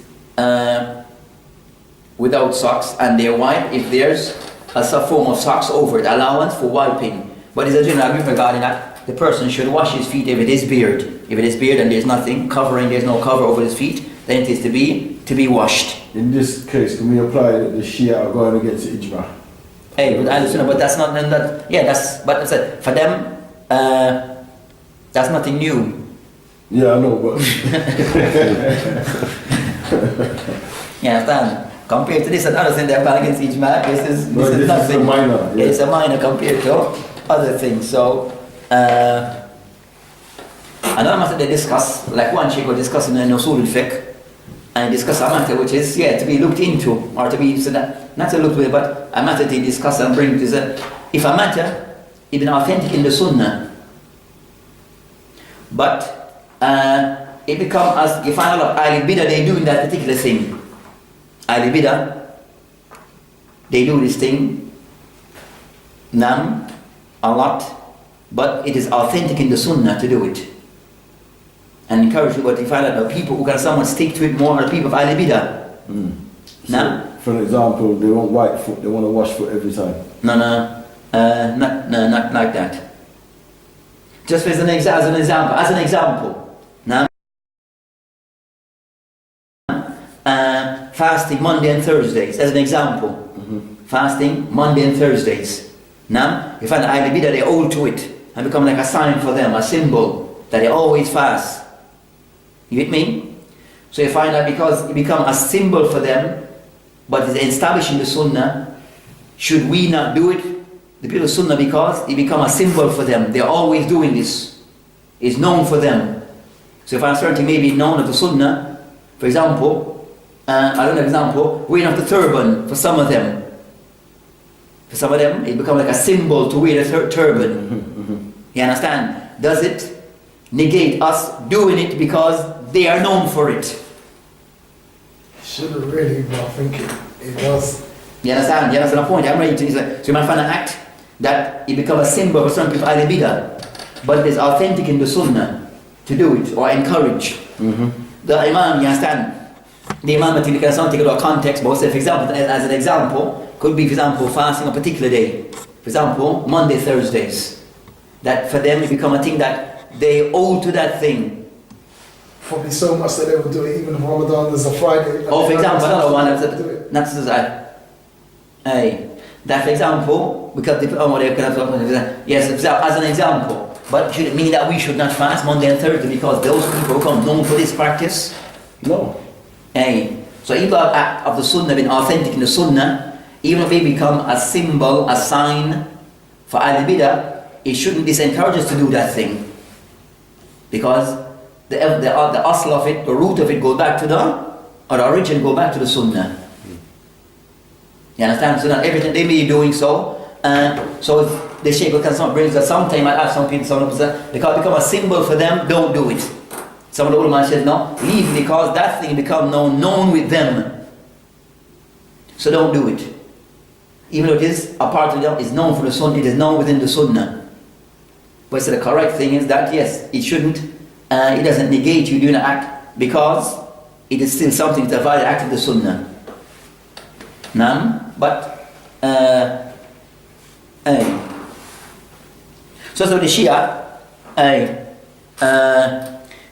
without socks, and they wipe if there's a form of socks over it, allowance for wiping. But there's a general agreement regarding that the person should wash his feet if it is beard. If it is beard and there's nothing covering, there's no cover over his feet, then it is to be washed. In this case, can we apply that the Shia are going against the Ijma? Hey, but that's not that. Yeah, but for them, that's nothing new. Yeah, I know, but You understand? Compared to this and others, they're going against Ijma. This is nothing. Is a minor. Yeah. It's a minor compared to other things. So, another matter they discuss, like one sheikh was discussing in Usul al-Fiqh, and discuss a matter which is, to be looked into, or to be, so that, not to look with, but a matter to discuss and bring to the, if a matter is authentic in the Sunnah, but it becomes, as you find a lot of Ahl Bidah, they do in that particular thing. Ahl Bidah, they do this thing, a lot, but it is authentic in the Sunnah to do it. And encourage you, but you find out people who can somewhat stick to it more are people of Ahl Bidah. So, for an example, they want white foot, they want to wash foot every time. No, not like that. Just as an example, now, fasting Monday and Thursdays, as an example. Fasting Monday and Thursdays. Now, you find the Ahl Bidah, they hold to it and become like a sign for them, a symbol that they always fast. You with me? So you find that because it becomes a symbol for them, but it's established in the Sunnah, should we not do it? The people of Sunnah, because it becomes a symbol for them. They're always doing this. It's known for them. So if I'm certain maybe known of the Sunnah, for example, wearing of the turban for some of them. For some of them, it becomes like a symbol to wear the turban. You understand? Does it negate us doing it because they are known for it? Shouldn't really, but I think it does. You understand? You understand the point? I'm ready to. So you might find an act that it becomes a symbol for some people, Ahl Bidah, but it is authentic in the Sunnah to do it or encourage. The Imam, you understand? The Imam, I think you can take it to a context, but say, for example, as an example, could be, for example, fasting a particular day. For example, Monday, Thursdays. That for them it become a thing that they owe to that thing. Probably so much that they will do it even if Ramadan is a Friday. Or for example, another one that's do it. not so that. That for example, because yes, as an example, but should it mean that we should not fast Monday and Thursday because those people become known for this practice? No. So even though act of the Sunnah been authentic in the Sunnah, even if they become a symbol, a sign for Ahl Bidah, it shouldn't disencourage us to do that thing, because the asl of it, the root of it, goes back to the origin, go back to the Sunnah. You understand? So not everything they may be doing so. So the Shaykh can brings that sometime I ask some people, because it become a symbol for them, don't do it. Some of the ulama says no, leave it because that thing become known with them. So don't do it. Even though it is a part of them, it's known for the Sunnah, it is known within the Sunnah. But so the correct thing is that yes, it shouldn't, it doesn't negate you doing an act because it is still something that's a valid act of the Sunnah. But so the Shia,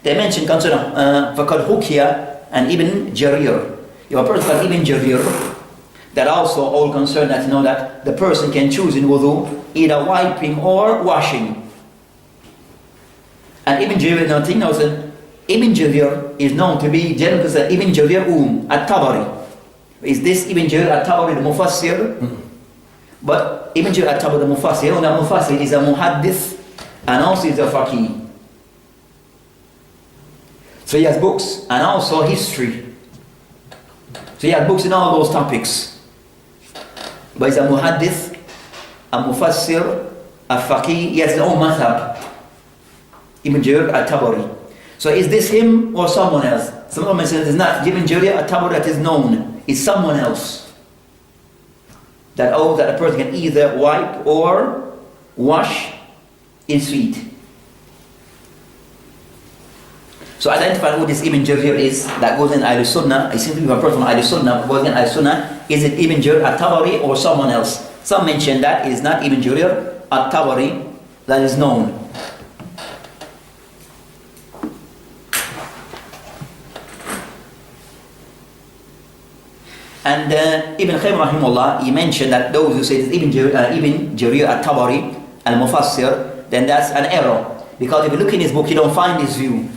they mentioned concerning فَقَدْ حُكِيَ and Ibn Jarir. You have a person called Ibn Jarir that also all concerned that that the person can choose in wudu either wiping or washing. And Ibn Jarir, Ibn Jarir is known to be generally said Ibn Jarir at-Tabari. Is this Ibn Jarir at-Tabari the Mufassir? But Ibn Jarir at-Tabari the Mufassir, the Mufassir is a Muhaddith and also is a Faqih. So he has books and also history. So he has books in all those topics. But he's a Muhaddith, a Mufassir, a Faqih, he has his own madhab. Ibn Jarir at-Tabari. So is this him or someone else? Someone says it's not Ibn Jarir at-Tabari that is known. It's someone else. That a person can either wipe or wash his feet. So identify who this Ibn Jarir is that goes in Ahl Sunnah. I simply have a person from Ahl Sunnah goes in Ahl Sunnah. Is it Ibn Jarir at-Tabari or someone else? Some mention that it is not Ibn Jarir at-Tabari that is known. And Ibn Qayyim rahimahullah, he mentioned that those who say that Ibn Jarir at-Tabari al-Mufassir, then that's an error. Because if you look in his book, you don't find his view.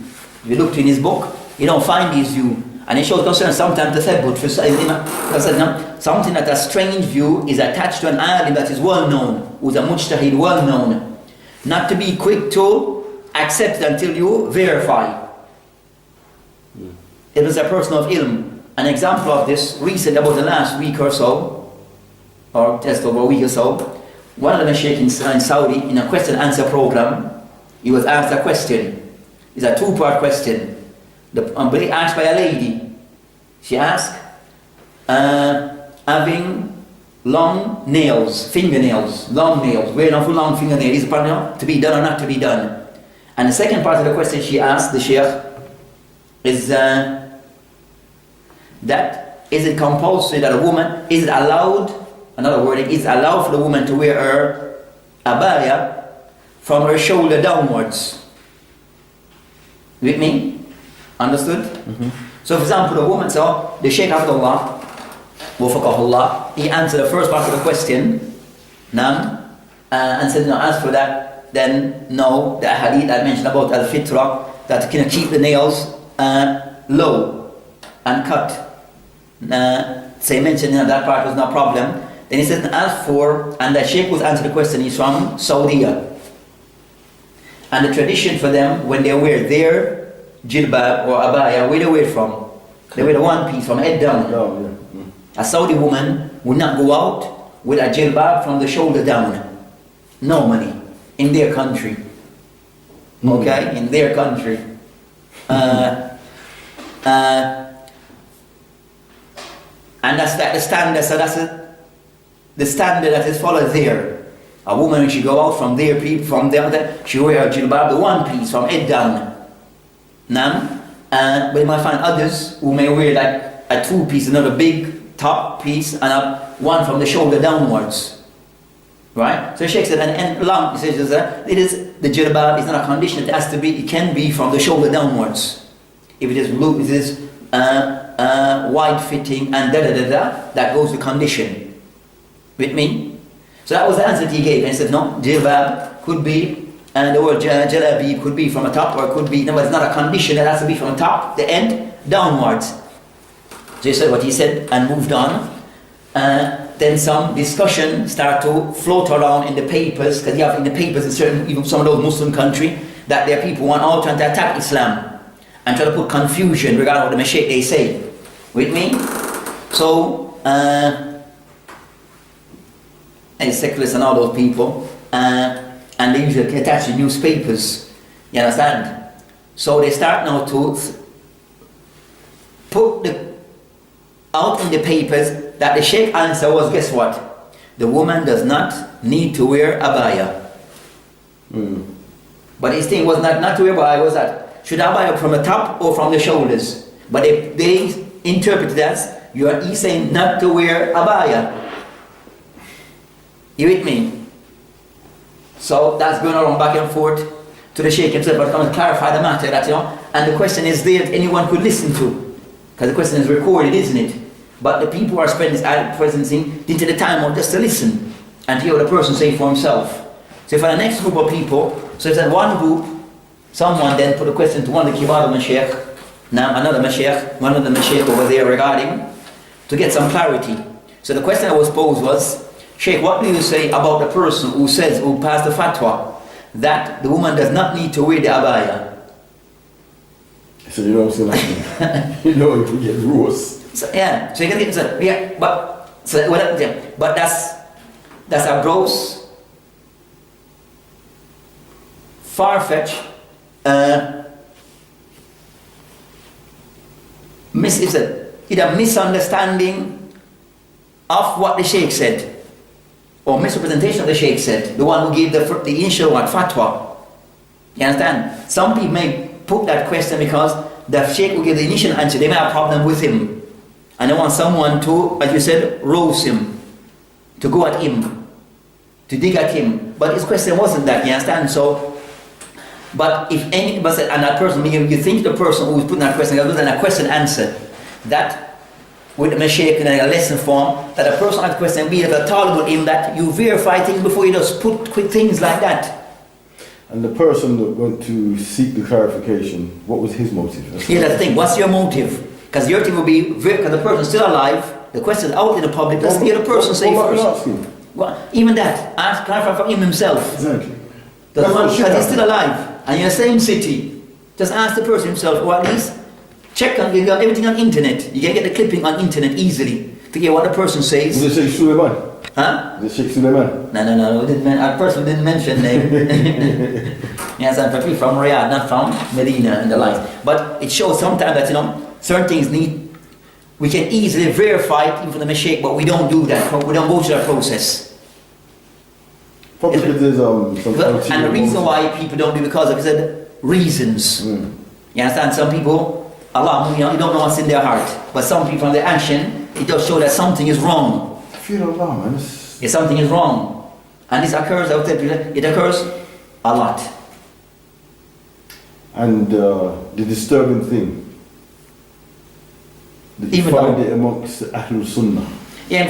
If you look in his book, you don't find his view. And it shows concern sometimes the thabbut, something that a strange view is attached to an alim that is well known, who's a mujtahid well known. Not to be quick to accept until you verify. It was a person of ilm. An example of this, recent, about the last week or so, or just over a week or so, one of the Mashaykh in Saudi, in a question answer program, he was asked a question. It's a two-part question. Asked by a lady. She asked, having long nails, fingernails, long nails, wearing off long fingernails, is it to be done or not to be done? And the second part of the question she asked the Shaykh is that is it compulsory that a woman, is it allowed, another word, is it allowed for the woman to wear her abaya from her shoulder downwards? With me? Understood? So for example, the woman, so the Shaykh Abdullah, wafaqahullah, he answered the first part of the question, and said, no, as for that, then no, the hadith I mentioned about al-fitra, that can keep the nails low and cut. So he mentioned that part was no problem. Then he said, as for, and the Shaykh was answering the question, he's from Saudi. And the tradition for them, when they wear their jilbab or abaya, where they wear it from? They wear the one piece from head down. A Saudi woman would not go out with a jilbab from the shoulder down. No money. In their country. Okay? In their country. And that's the standard, so that's the standard that is followed there. A woman, when she go out from there, from there, she wear her jilbab, the one piece from head down. But you might find others who may wear like a two piece, another big top piece, and one from the shoulder downwards. Right? So Sheikh said, and long, he says, it is the jilbab is not a condition, it has to be, it can be from the shoulder downwards. If it is blue, it is wide fitting and that goes to condition. With me? So that was the answer he gave. And he said, no, jilbab could be, and the word jalabi could be from the top, or it could be, no, it's not a condition, it has to be from the top, the end, downwards. So he said what he said and moved on. Then some discussion started to float around in the papers, because you have in the papers in certain, even some of those Muslim countries, that there are people who are trying to attack Islam and try to put confusion regarding what the Mashaykh they say. With me? So, and secularists and all those people, and they usually attach to newspapers, you understand? So they start now to put out in the papers that the Shaykh answer was, guess what? The woman does not need to wear abaya. But his thing was not to wear abaya, was that should abaya from the top or from the shoulders? But they interpret it as he's saying not to wear abaya. You with me? So that's going around back and forth to the Shaykh himself, but to clarify the matter, that and the question is there that anyone could listen to, because the question is recorded, isn't it? But the people who are spending this presidency didn't take the time out just to listen and hear what the person say for himself. So for the next group of people, so if that one group, someone then put a question to one of the kibar Mashaykh, now another Mashaykh, one of the Mashaykh over there regarding, to get some clarity. So the question that was posed was, Shaykh, what do you say about the person who passed the fatwa that the woman does not need to wear the abaya? So you know what I'm saying? You know you can get rules. So, yeah, so you can get, so, yeah, but that's a gross, far-fetched, either misunderstanding of what the Shaykh said, or misrepresentation of the Shaykh said, the one who gave the initial fatwa. You understand? Some people may put that question because the Shaykh who gave the initial answer, they may have a problem with him. And they want someone to, as you said, roast him, to go at him, to dig at him. But his question wasn't that, you understand? So, but if any, and that person, you think the person who was putting that question, other than a question answer, that with the Mashiach in a lesson form, that a person asks a question, be it a tolerable in that you verify things before you just put quick things like that. And the person that went to seek the clarification, what was his motive? That's the thing. What's your motive? Because your thing will be, because the person's still alive, the question is out in the public, let's hear the person say first. Well, even that, ask clarify from him himself. Exactly. Because he's still alive, and in the same city, just ask the person himself, or at least check on, you got everything on internet. You can get the clipping on internet easily to get what the person says. Was it Sheikh Suleiman? Huh? Was it Sheikh Suleiman? No. Our person didn't mention name. Yes, I'm from Riyadh, not from Medina and the like. But it shows sometimes that, certain things we can easily verify it even from the Mashiach, but we don't do that. We don't go through that process. Probably because there's and the reason why people don't do it because of reasons. You understand? Some people, Allah, you don't know what's in their heart. But some people from their action, it does show that something is wrong. Fear Allah, man. If something is wrong. And this occurs, I would say, it occurs a lot. And the disturbing thing, that you Even find though- it amongst Ahlul Sunnah. Yeah,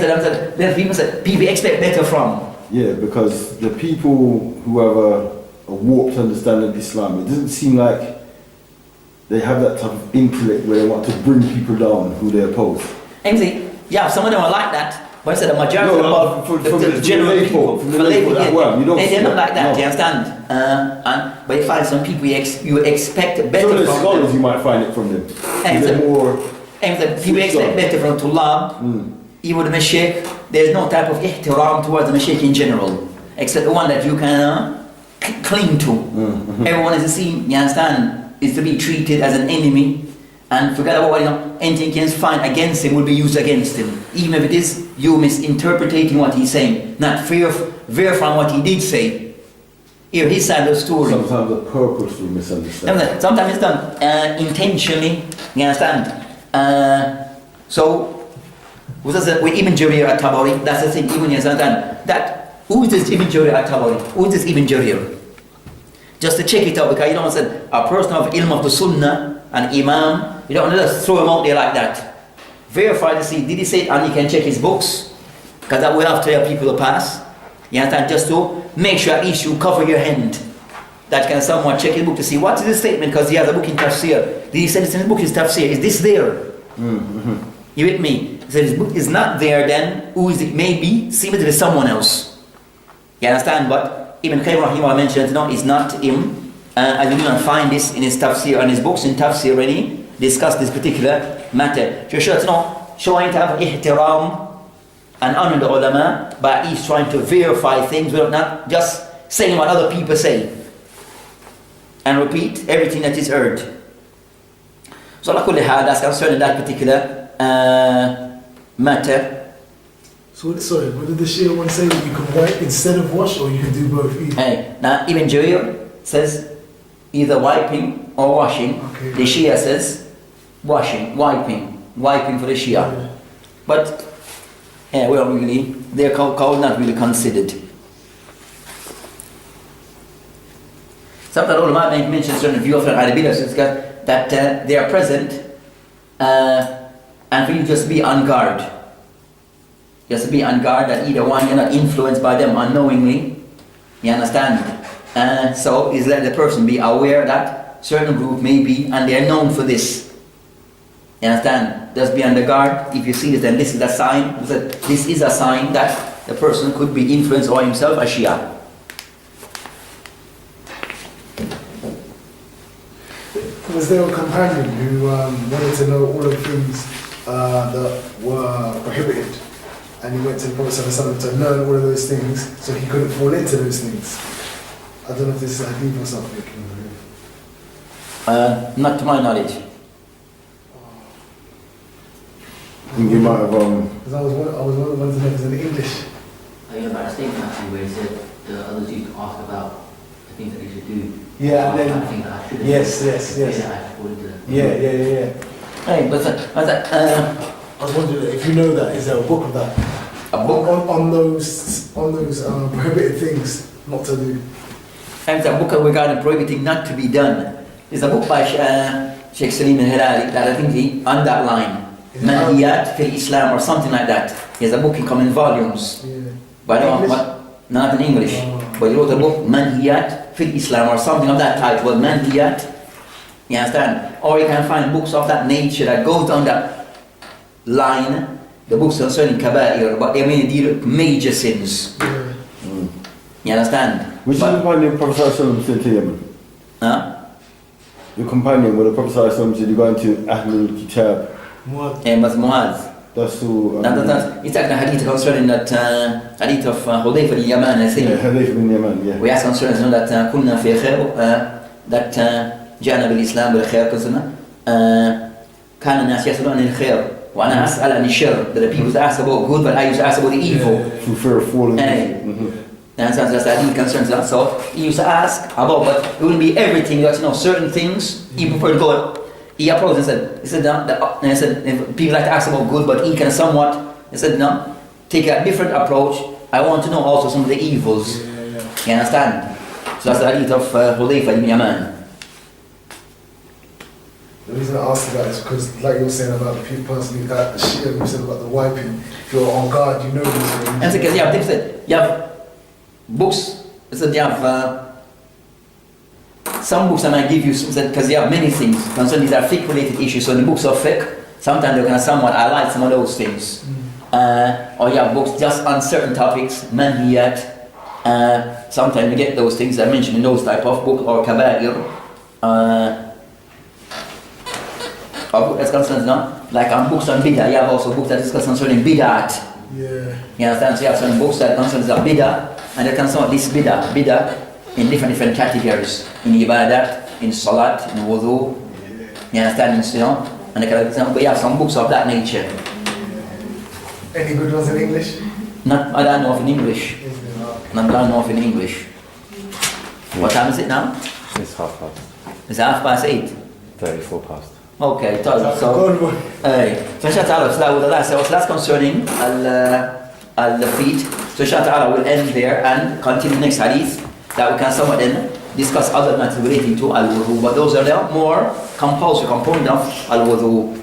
people expect better from. Yeah, because the people who have a warped understanding of Islam, it doesn't seem like they have that type of intellect where they want to bring people down who they oppose. And some of them are like that, but I said the majority of the general people, they're not like that, you understand? But you find some people you expect better Some of the from scholars them. you might find it from them. And They're more... people expect better from Tulab, even the Mashiach. There's no type of ihtiram towards the Mashiach in general, except the one that you can cling to. Everyone is seen, you understand, is to be treated as an enemy, and forget about anything you can find against him will be used against him, even if it is you misinterpreting what he's saying, not verifying what he did say. Hear his side of the story. Sometimes a purposeful misunderstanding. Sometimes it's done intentionally, you understand? So, with Ibn Jarir at-Tabari, that's the thing, even you understand that, who is this Ibn Jarir at-Tabari? Who is this Ibn Jarir? Just to check it out, because you don't want to say a person of ilm of the Sunnah, an Imam, you don't want to just throw him out there like that. Verify to see, did he say it, and you can check his books, because that will have to help people to pass. You understand? Just to make sure at least you cover your hand. That can someone check his book to see what is the statement, because he has a book in tafsir. Did he say this in his book is tafsir? Is this there? You with me? If his book is not there, then who is it? Maybe seem it is someone else. You understand? But Ibn Qayyim Rahimahullah mentioned it's not him. As we can find this in his tafsir and his books in tafsir already discuss this particular matter. So showing to have ihtiram and honor the ulama, but he's trying to verify things without not just saying what other people say, and repeat everything that is heard. So that's concerning that particular matter. So, sorry, what did the Shia one say? You can wipe instead of wash, or you can do both? Hey, now Ibn Jarir says either wiping or washing. Okay. The Shia says washing, wiping for the Shia. Yeah. But we don't really, they're called not really considered. Sometimes ulama mention certain view of al-Arabiya that they are present and for you just be on guard. Just be on guard that either one, you're not influenced by them unknowingly. You understand? So is let the person be aware that certain group may be, and they are known for this. You understand? Just be on the guard. If you see this, then this is a sign. This is a sign that the person could be influenced or himself a Shia. Was there a companion who wanted to know all of the things that were prohibited, and he went to the Prophet ﷺ to learn all of those things so he couldn't fall into those things? I don't know if this is a hadith or something. Not to my knowledge. I think you might have Because I was wanting to know if it's in English. I heard about a statement actually where he said the others used to ask about the things that they should do. Yeah, and then I think that I shouldn't. yes. Yeah, I should fall into that. Yeah. Hey, but I was wondering if you know that. Is there a book of that? a book. On those prohibited things not to do. And a book regarding prohibiting not to be done. There's a book by Sheikh Salim al-Hilali that I think he on that line. Manhiyat fil Islam or something like that. He has a book, he come in volumes. Yeah. But I don't English? not in English. But he wrote a book, Manhiyat fil Islam or something of that type. Well, Manhiyat, you understand? Or you can find books of that nature that goes down that line. The books concerning Kaba'ir, but they mainly deal with major sins. Yeah. You understand? Which is the companion Prophet Sallallahu said to him? Huh? The companion where the Prophet Sallallahu said, you're going to Ahlul Kitab. What? And was Muaz. That's who. It's like the hadith concerning that hadith of Hudayfa al-Yaman, I think. Yeah, Hadith bin Yaman, yeah. We ask concerning that كنا في خير that جاءنا بالإسلام بالخير كنا كان الناس يسألون عن الخير وأنا أسأل عن الشر. That the people ask about good, but I used to ask about the evil. Through fear of falling. And so that's the hadith concerns that. So he used to ask about, but it wouldn't be everything. That, certain things he preferred God. He approached and said, people like to ask about good, but he can somewhat, he said, no, take a different approach. I want to know also some of the evils. You understand? So that's the hadith of Hudayfa ibn Yaman. The reason I asked that is because, like you were saying about the people personally, that the Shia, you said about the wiping, if you're on guard, you know these things. And because you have books, you have some books I might give you, because you have many things, concerning these are fiqh related issues. So in the books of fiqh, sometimes they can somewhat highlight some of those things. Or you have books just on certain topics, manhiyat. Sometimes you get those things I mentioned in those type of book, or kaba'ir. Or book that's concerned, like on books on bid'ah, you have also books that discuss concerning bid'at. Yeah. You understand? So you have some books that concern the bid'ah, and they concern this bid'ah in different categories. In ibadat, in salat, in wudu. You understand? And they can, but you have some books of that nature. Any good ones in English? I don't know if in English. I don't know if in English. What time is it now? It's 8:30. It's 8:30. 34 past. Okay, so inshallah ta'ala, so that's concerning al-feet. So inshallah ta'ala will end there and continue next hadith that we can somewhat then discuss other matters relating to al-wudu, but those are the more compulsory component of al-wudu.